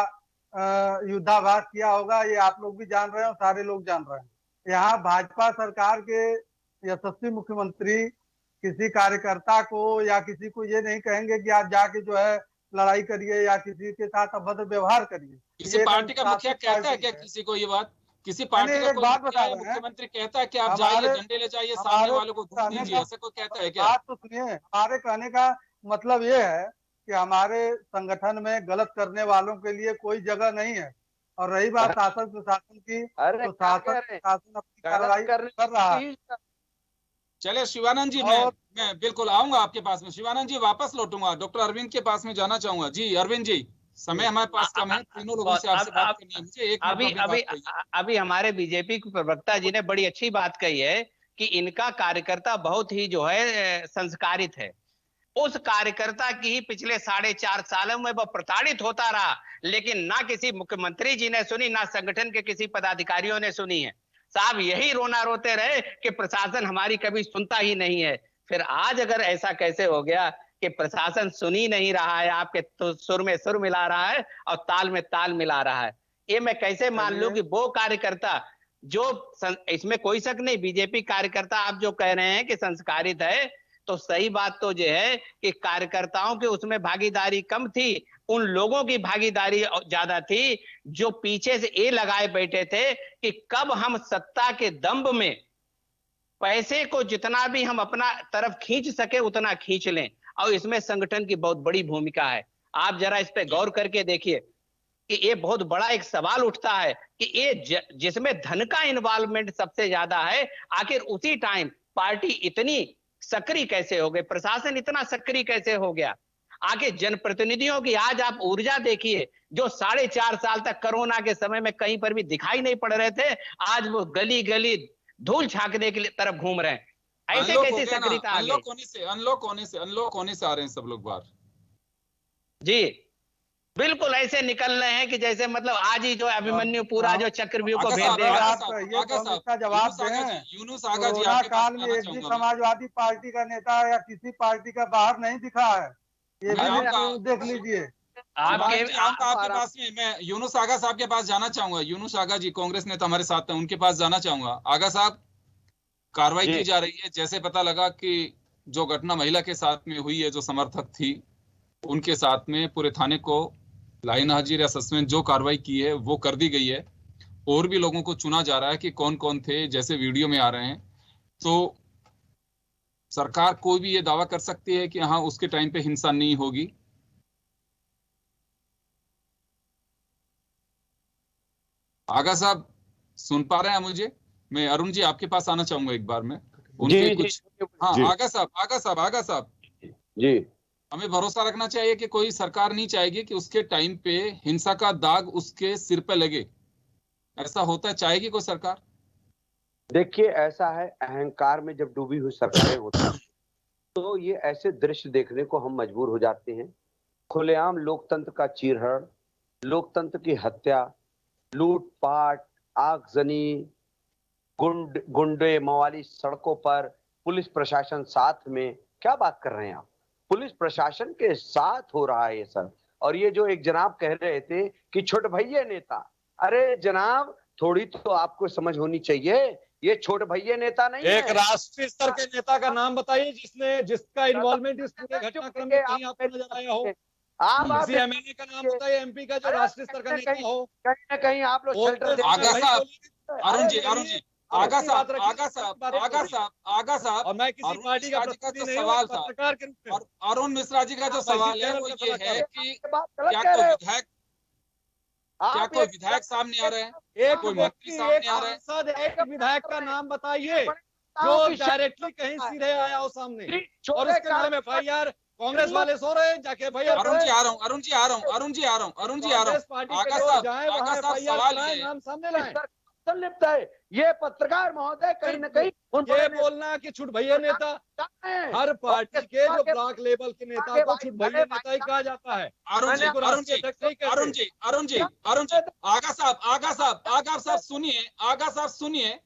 [SPEAKER 3] युद्धाभास किया होगा। ये आप लोग भी जान रहे हैं और सारे लोग जान रहे हैं। यहाँ भाजपा सरकार के यशस्वी मुख्यमंत्री किसी कार्यकर्ता को या किसी को ये नहीं कहेंगे कि आप जाके जो है लड़ाई करिए या किसी के साथ अभद्र व्यवहार करिए।
[SPEAKER 1] किसी
[SPEAKER 3] ये एक
[SPEAKER 1] पार्टी का मुखिया
[SPEAKER 3] अनुशासित
[SPEAKER 1] कहता है
[SPEAKER 3] पार्टी
[SPEAKER 1] क्या
[SPEAKER 3] है।
[SPEAKER 1] किसी को ये बात? किसी
[SPEAKER 3] मैंने
[SPEAKER 1] पार्टी का
[SPEAKER 3] एक
[SPEAKER 1] कोई
[SPEAKER 3] बात
[SPEAKER 1] मुखिया
[SPEAKER 3] बता
[SPEAKER 1] या
[SPEAKER 3] रहे हैं,
[SPEAKER 1] मुख्यमंत्री कहता है कि आप जाइए
[SPEAKER 3] हमारे
[SPEAKER 1] डंडे ले जाइए सामने
[SPEAKER 3] हमारे
[SPEAKER 1] वालों को धूल
[SPEAKER 3] कहने
[SPEAKER 1] दीजिए,
[SPEAKER 3] का
[SPEAKER 1] ऐसा कोई कहता है क्या?
[SPEAKER 3] बात तो सुनिए, हमारे कहने का मतलब ये है कि हमारे संगठन में गलत करने वालों के लिए कोई जगह नहीं है। और रही बात शासन प्रशासन की,
[SPEAKER 2] अरे
[SPEAKER 3] तो
[SPEAKER 2] क्या
[SPEAKER 3] शासन
[SPEAKER 2] कह रहे हैं,
[SPEAKER 3] प्रशासन अपनी
[SPEAKER 2] गलत
[SPEAKER 3] कार्रवाई
[SPEAKER 2] करने
[SPEAKER 3] कर रहा है।
[SPEAKER 2] की
[SPEAKER 1] चले शिवानंद जी,
[SPEAKER 3] और
[SPEAKER 1] मैं बिल्कुल आऊंगा आपके पास में। शिवानंद जी वापस लौटूंगा, डॉक्टर अरविंद के पास में जाना चाहूंगा। जी अरविंद जी, समय हमारे पास कम है, तीनों लोगों से आपसे बात करनी है मुझे। 1 मिनट
[SPEAKER 4] अभी
[SPEAKER 1] में अपनी
[SPEAKER 4] अभी
[SPEAKER 1] बात कहिए।
[SPEAKER 4] अभी हमारे बीजेपी के प्रवक्ता जी ने बड़ी अच्छी बात कही है कि इनका कार्यकर्ता बहुत ही जो है संस्कारित है। उस कार्यकर्ता की ही पिछले 4.5 सालों में वह प्रताड़ित होता रहा, लेकिन ना किसी मुख्यमंत्री जी ने सुनी, ना संगठन के किसी पदाधिकारियों ने सुनी है। साहब यही रोना रोते रहे कि प्रशासन हमारी कभी सुनता ही नहीं है। फिर आज अगर ऐसा कैसे हो गया कि प्रशासन सुन ही नहीं रहा है, आपके तो सुर में सुर मिला रहा है और ताल में ताल मिला रहा है, ये मैं कैसे मान लूं
[SPEAKER 3] चलिए,
[SPEAKER 4] कि वो कार्यकर्ता जो इसमें कोई शक नहीं, बीजेपी कार्यकर्ता आप जो कह रहे हैं कि संस्कारित है, तो सही बात तो यह है कि कार्यकर्ताओं की उसमें भागीदारी कम थी, उन लोगों की भागीदारी ज्यादा थी जो पीछे से ये लगाए बैठे थे कि कब हम सत्ता के दंभ में पैसे को जितना भी हम अपना तरफ खींच सके उतना खींच लें। और इसमें संगठन की बहुत बड़ी भूमिका है। आप जरा इस पे गौर करके देखिए कि ये बहुत बड़ा एक सवाल उठता है कि ये जिसमें धन का इन्वॉल्वमेंट सबसे ज्यादा है, आखिर उसी टाइम पार्टी इतनी सक्रिय कैसे हो गई, प्रशासन इतना सक्रिय कैसे हो गया। आगे जनप्रतिनिधियों की आज आप ऊर्जा देखिए, जो 4.5 साल तक कोरोना के समय में कहीं पर भी दिखाई नहीं पड़ रहे थे, आज वो गली गली धूल झांकने की तरफ घूम रहे हैं। ऐसे
[SPEAKER 1] अनलॉक हो
[SPEAKER 4] कैसी
[SPEAKER 1] गया ना,
[SPEAKER 4] सक्रियता आ गई?
[SPEAKER 1] अनलॉक होने से आ रहे हैं सब लोग बाहर।
[SPEAKER 4] जी बिल्कुल ऐसे निकल रहे हैं कि जैसे मतलब आज ही जो अभिमन्यु पूरा जो चक्रव्यूह को
[SPEAKER 1] आगा
[SPEAKER 4] भेज
[SPEAKER 1] साहब,
[SPEAKER 4] देगा।
[SPEAKER 1] आगा
[SPEAKER 3] आप
[SPEAKER 1] साहब,
[SPEAKER 3] कहिए
[SPEAKER 1] आगा
[SPEAKER 3] तो हम
[SPEAKER 1] साहब,
[SPEAKER 3] इसका जवाब दें।
[SPEAKER 1] यूनुस आगा जी
[SPEAKER 3] कोरोना
[SPEAKER 1] आपके पास
[SPEAKER 3] काल
[SPEAKER 1] में
[SPEAKER 3] में
[SPEAKER 1] आना
[SPEAKER 3] एक भी
[SPEAKER 1] चाहूंगा मैं।
[SPEAKER 3] समाजवादी पार्टी का नेता या किसी पार्टी का बाहर नहीं दिखा है, ये
[SPEAKER 1] मैं
[SPEAKER 3] भी
[SPEAKER 1] आऊंगा
[SPEAKER 3] देख लीजिए।
[SPEAKER 4] आपके
[SPEAKER 1] शिवानंद जी, आऊंगा आपके पास में। मैं यूनुस आगा साहब के पास जाना चाहूंगा। यूनुस आगा जी कांग्रेस नेता हमारे साथ हैं, उनके पास जाना चाहूंगा। आगा साहब, कार्रवाई
[SPEAKER 2] जी
[SPEAKER 1] की जा रही है। जैसे पता लगा कि जो घटना महिला के साथ में हुई है, जो समर्थक थी, उनके साथ में पूरे थाने को लाइन हाजिर या सस्पेंड जो कार्रवाई की है वो कर दी गई है। और भी लोगों को चुना जा रहा है कि कौन कौन थे, जैसे वीडियो में आ रहे हैं। तो सरकार कोई भी ये दावा कर सकती है कि हाँ उसके टाइम पे हिंसा नहीं होगी। आगा साहब सुन पा रहे हैं मुझे? मैं अरुण जी आपके पास आना चाहूंगा एक बार में,
[SPEAKER 2] जी
[SPEAKER 1] उनके
[SPEAKER 2] जी
[SPEAKER 1] कुछ। हाँ
[SPEAKER 2] जी
[SPEAKER 1] आगा साहब,
[SPEAKER 2] जी
[SPEAKER 1] हमें भरोसा रखना चाहिए कि कोई सरकार नहीं चाहेगी कि उसके टाइम पे हिंसा का दाग उसके सिर पे लगे। ऐसा होता चाहेगी कोई सरकार?
[SPEAKER 2] देखिए, ऐसा है, अहंकार में जब डूबी हुई सरकारें होती हैं तो ये ऐसे दृश्य देखने को हम मजबूर हो जाते हैं। खुलेआम लोकतंत्र का चीरहरण, लोकतंत्र की हत्या, लूटपाट, आगजनी, गुंडे मवाली सड़कों पर, पुलिस प्रशासन साथ में। क्या बात कर रहे हैं आप? पुलिस प्रशासन के साथ हो रहा है ये सब। और ये जो एक जनाब कह रहे थे कि छोट भैया नेता, अरे जनाब, थोड़ी तो आपको समझ होनी चाहिए। ये छोटे भैया नेता नहीं
[SPEAKER 5] एक
[SPEAKER 2] है।
[SPEAKER 5] राष्ट्रीय स्तर के नेता का नाम बताइए जिसका इन्वॉल्वमेंट इस पूरे घटनाक्रम में कहीं आपको नजर आया हो।
[SPEAKER 2] आप
[SPEAKER 5] किसी एमएलए का नाम बताइए, एमपी का, जो राष्ट्रीय स्तर का नेता हो।
[SPEAKER 2] कहीं ना कहीं आप लोग शेल्टर देते
[SPEAKER 1] आगा
[SPEAKER 2] हैं।
[SPEAKER 1] साहब, अरुण जी, आगा साहब,
[SPEAKER 5] और मैं किसी
[SPEAKER 1] अरुण
[SPEAKER 5] पार्टी का
[SPEAKER 1] मिश्रा जी का
[SPEAKER 5] प्रतिनिधि
[SPEAKER 1] जो
[SPEAKER 5] नहीं हूँ,
[SPEAKER 1] सवाल था,
[SPEAKER 5] पत्रकार के रूप में।
[SPEAKER 1] और अरुण मिश्रा जी का जो
[SPEAKER 5] आप ऐसी
[SPEAKER 1] सवाल है
[SPEAKER 5] चैनल
[SPEAKER 1] वो
[SPEAKER 5] पे
[SPEAKER 1] ये
[SPEAKER 5] खड़ा
[SPEAKER 1] है
[SPEAKER 5] करो।
[SPEAKER 1] कि
[SPEAKER 2] बात गलत
[SPEAKER 1] क्या
[SPEAKER 2] कह
[SPEAKER 1] कोई
[SPEAKER 2] रहे हो
[SPEAKER 1] विधायक, क्या
[SPEAKER 2] आप।
[SPEAKER 1] कोई विधायक सामने आ रहे हैं,
[SPEAKER 5] एक
[SPEAKER 1] कोई मंत्री
[SPEAKER 5] व्यक्ति,
[SPEAKER 1] सामने
[SPEAKER 5] एक
[SPEAKER 1] आ रहे हैं?
[SPEAKER 5] सांसद, एक विधायक का नाम बताइए जो डायरेक्टली कहीं सीधे आया हो सामने, और उसके नाम एफआईआर। कांग्रेस वाले सो रहे हैं, जाके एफआईआर
[SPEAKER 1] अरुण जी
[SPEAKER 5] करें।
[SPEAKER 1] आ रहा हूँ, अरुण जी आ रहा हूँ, अरुण जी आ रहा हूँ, अरुण जी आ रहा
[SPEAKER 5] कांग्रेस
[SPEAKER 1] हूँ।
[SPEAKER 5] पार्टी के लोग जाएं
[SPEAKER 1] आगा
[SPEAKER 5] वहां
[SPEAKER 1] साहब,
[SPEAKER 5] एफआईआर
[SPEAKER 1] सवाल
[SPEAKER 5] कराएं,
[SPEAKER 1] ये है,
[SPEAKER 5] नाम सामने लाएं।
[SPEAKER 2] लिप्त है। ये पत्रकार महोदय कहीं न कहीं
[SPEAKER 5] ये बोलना कि छुट भैया नेता, हर पार्टी के जो ब्लॉक लेवल के नेता को छुट भैया नेता ही कहा जाता है।
[SPEAKER 1] अरुण जी,
[SPEAKER 5] उनको राष्ट्रीय अध्यक्ष नहीं कहते।
[SPEAKER 1] अरुण जी, आगा साहब सुनिए, आगा साहब सुनिए।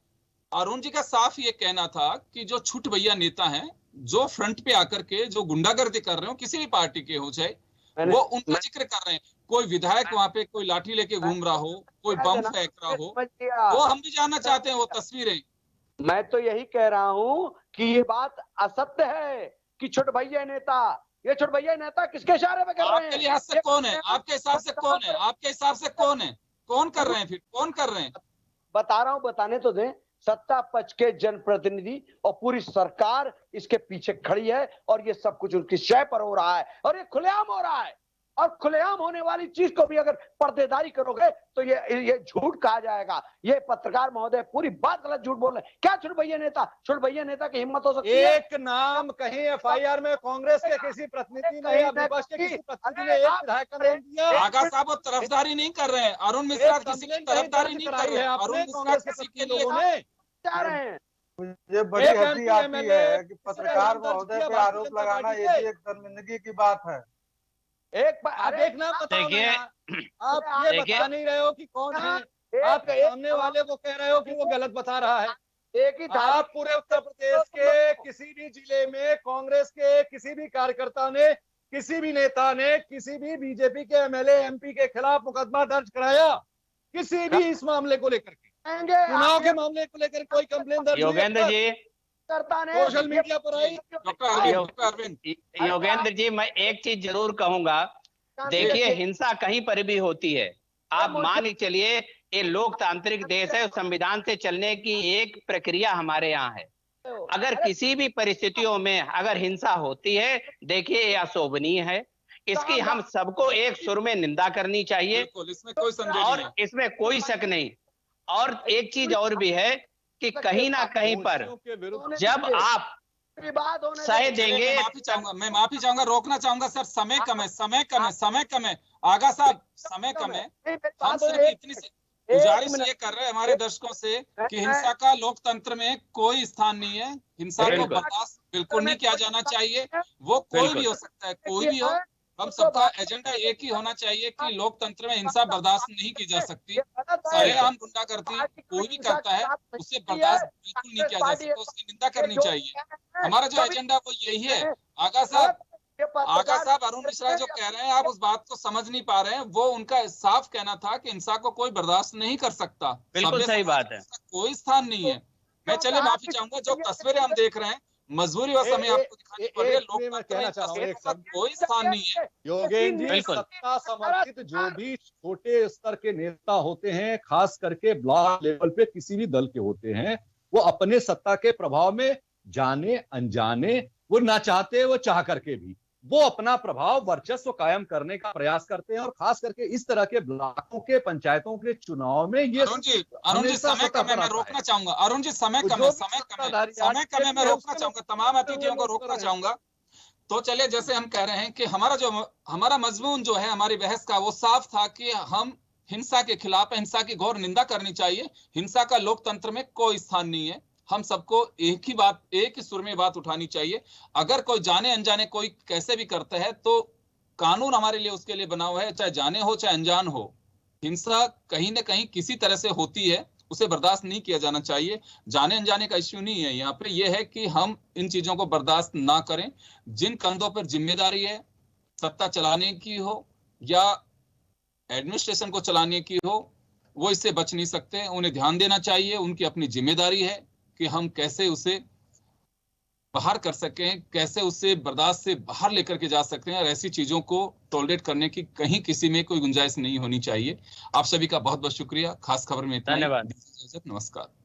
[SPEAKER 1] अरुण जी का साफ ये कहना था कि जो छुट भैया नेता हैं, जो फ्रंट पे आकर के जो गुंडागर्दी कर रहे हो, किसी भी पार्टी के हो चाहे, वो उनका जिक्र कर रहे हैं। कोई विधायक वहां पे कोई लाठी लेके घूम रहा हो, कोई बम फेंक रहा हो, वो हम भी जानना चाहते हैं वो तस्वीरें।
[SPEAKER 2] मैं तो यही कह रहा हूं कि ये बात असत्य है कि छोटे भैया नेता, ये छोटे भैया नेता किसके इशारे पे कर रहे
[SPEAKER 1] आपके
[SPEAKER 2] हैं?
[SPEAKER 1] लिहाज से कौन है? आपके हिसाब से कौन है? आपके हिसाब से कौन है? कौन कर रहे हैं? फिर कौन कर रहे हैं?
[SPEAKER 2] बता रहा हूं, बताने तो दें। सत्ता पक्ष के जनप्रतिनिधि और पूरी सरकार इसके पीछे खड़ी है, और ये सब कुछ उनकी शय पर हो रहा है, और ये खुलेआम हो रहा है। और खुलेआम होने वाली चीज को भी अगर पर्देदारी करोगे तो ये झूठ कहा जाएगा। ये पत्रकार महोदय पूरी बात गलत झूठ बोल रहे हैं। क्या छोटे भैया नेता की हिम्मत हो सकती है?
[SPEAKER 5] एक नाम कहीं एफआईआर में कांग्रेस के किसी प्रतिनिधि ने या विपक्ष के किसी प्रतिनिधि ने एक विधायक का नाम दिया?
[SPEAKER 1] आगा साहब वो तरफदारी नहीं कर रहे हैं, अरुण मिश्रा किसी की तरफदारी नहीं कर रहे हैं, अरुण मिश्रा
[SPEAKER 5] कांग्रेस के
[SPEAKER 1] किसी के
[SPEAKER 5] प्रतिनिधि
[SPEAKER 1] लिए
[SPEAKER 5] लोगों ने।
[SPEAKER 2] जा रहे हैं।
[SPEAKER 3] मुझे बड़ी
[SPEAKER 5] एक
[SPEAKER 3] हंसी
[SPEAKER 5] MP
[SPEAKER 3] आती है कि
[SPEAKER 5] किसी ने
[SPEAKER 3] पत्रकार
[SPEAKER 5] नाम दर्ज
[SPEAKER 3] महोदय
[SPEAKER 5] किया
[SPEAKER 3] पे
[SPEAKER 5] भारतीय
[SPEAKER 3] आरोप
[SPEAKER 5] जनता
[SPEAKER 3] लगाना
[SPEAKER 5] पार्टी
[SPEAKER 3] ये
[SPEAKER 5] के।
[SPEAKER 3] भी एक शर्मिंदगी की बात है।
[SPEAKER 5] आप एक नाम बताओ ना
[SPEAKER 4] देखिए,
[SPEAKER 5] यार। आप ये
[SPEAKER 4] देखिए,
[SPEAKER 5] बता नहीं रहे हो कि कौन है। आप
[SPEAKER 2] एक
[SPEAKER 5] सामने वाले को कह रहे हो कि वो गलत बता रहा है।
[SPEAKER 2] एक ही था।
[SPEAKER 5] आप पूरे उत्तर प्रदेश के किसी भी जिले में कांग्रेस के किसी भी कार्यकर्ता ने, किसी भी नेता ने, किसी भी बीजेपी के एमएलए एमपी के खिलाफ मुकदमा दर्ज कराया? किसी भी इस मामले को लेकर के, चुनाव के मामले को लेकर कोई कंप्लेन दर्ज नहीं है?
[SPEAKER 4] योगेंद्र जी,
[SPEAKER 2] करता ने
[SPEAKER 5] सोशल मीडिया पर आई।
[SPEAKER 1] डॉक्टर अरविंद,
[SPEAKER 4] योगेंद्र जी, मैं एक चीज जरूर कहूंगा। देखिए, हिंसा कहीं पर भी होती है। आप मान के चलिए, ये लोकतांत्रिक देश है, संविधान से चलने की एक प्रक्रिया हमारे यहाँ है। अगर किसी भी परिस्थितियों में अगर हिंसा होती है, देखिए ये अशोभनीय है। इसकी हम सबको एक सुर में निंदा करनी चाहिए,
[SPEAKER 1] बिल्कुल, इसमें कोई संदेह नहीं
[SPEAKER 4] और
[SPEAKER 1] है।
[SPEAKER 4] इसमें कोई शक नहीं। और एक चीज और भी है कि कहीं ना कहीं पर जब आप सह देंगे,
[SPEAKER 1] मैं माफी चाहूंगा, रोकना चाहूंगा सर, समय कम है। आगा साहब, समय कम है। हम सिर्फ इतनी गुजारिश ये कर रहे हैं हमारे दर्शकों से कि हिंसा का लोकतंत्र में कोई स्थान नहीं है। हिंसा को बर्दाश्त बिल्कुल नहीं किया जाना चाहिए। वो कोई भी हो सकता है, कोई भी हो। हम सबका एजेंडा एक ही होना चाहिए कि लोकतंत्र में हिंसा बर्दाश्त नहीं की जा सकती। सरेआम गुंडागर्दी कोई भी करता है, उसे बर्दाश्त बिल्कुल नहीं किया जा सकता, उसकी निंदा करनी चाहिए। हमारा जो एजेंडा वो यही है। आगा साहब, अरुण मिश्रा जो कह रहे हैं, आप उस बात को समझ नहीं पा रहे हैं। वो उनका साफ कहना था कि हिंसा को कोई बर्दाश्त नहीं कर सकता।
[SPEAKER 4] बिल्कुल सही बात है।
[SPEAKER 1] कोई स्थान नहीं है। मैं चले माफी चाहूंगा, जो तस्वीरें हम देख रहे हैं, मजबूरी और समय आपको दिखानी पड़ रही है। लोकतंत्र में तस्वीरों का कोई स्थान नहीं है।
[SPEAKER 5] योगेंद्र जी, सत्ता समर्थित जो भी छोटे स्तर के नेता होते हैं, खास करके ब्लॉक लेवल पे किसी भी दल के होते हैं, वो अपने सत्ता के प्रभाव में जाने अनजाने, वो ना चाहते वो चाह करके भी, वो अपना प्रभाव वर्चस्व कायम करने का प्रयास करते हैं। और खास करके इस तरह के ब्लॉकों के, पंचायतों के चुनाव में ये
[SPEAKER 1] अरुण जी समय कम है, मैं रोकना चाहूंगा। अरुण जी समय कम है, मैं रोकना चाहूंगा, तमाम अतिथियों को रोकना चाहूंगा। तो चलिए, जैसे हम कह रहे हैं कि हमारा मजमून जो है हमारी बहस का, वो साफ था कि हम हिंसा के खिलाफ, हिंसा की घोर निंदा करनी चाहिए। हिंसा का लोकतंत्र में कोई स्थान नहीं है। हम सबको एक ही सुर में बात उठानी चाहिए। अगर कोई जाने अनजाने कोई कैसे भी करता है, तो कानून हमारे लिए उसके लिए बना हुआ है, चाहे जाने हो चाहे अनजान हो। हिंसा कहीं ना कहीं किसी तरह से होती है, उसे बर्दाश्त नहीं किया जाना चाहिए। जाने अनजाने का इश्यू नहीं है यहाँ पे। यह है कि हम इन चीजों को बर्दाश्त ना करें। जिन कंधों पर जिम्मेदारी है, सत्ता चलाने की हो या एडमिनिस्ट्रेशन को चलाने की हो, वो इससे बच नहीं सकते। उन्हें ध्यान देना चाहिए, उनकी अपनी जिम्मेदारी है कि हम कैसे उसे बाहर कर सकें, कैसे उससे बर्दाश्त से बाहर लेकर के जा सकते हैं, और ऐसी चीजों को टॉलरेट करने की कहीं किसी में कोई गुंजाइश नहीं होनी चाहिए। आप सभी का बहुत बहुत शुक्रिया। खास खबर में इतना ही।
[SPEAKER 4] धन्यवाद।
[SPEAKER 1] नमस्कार।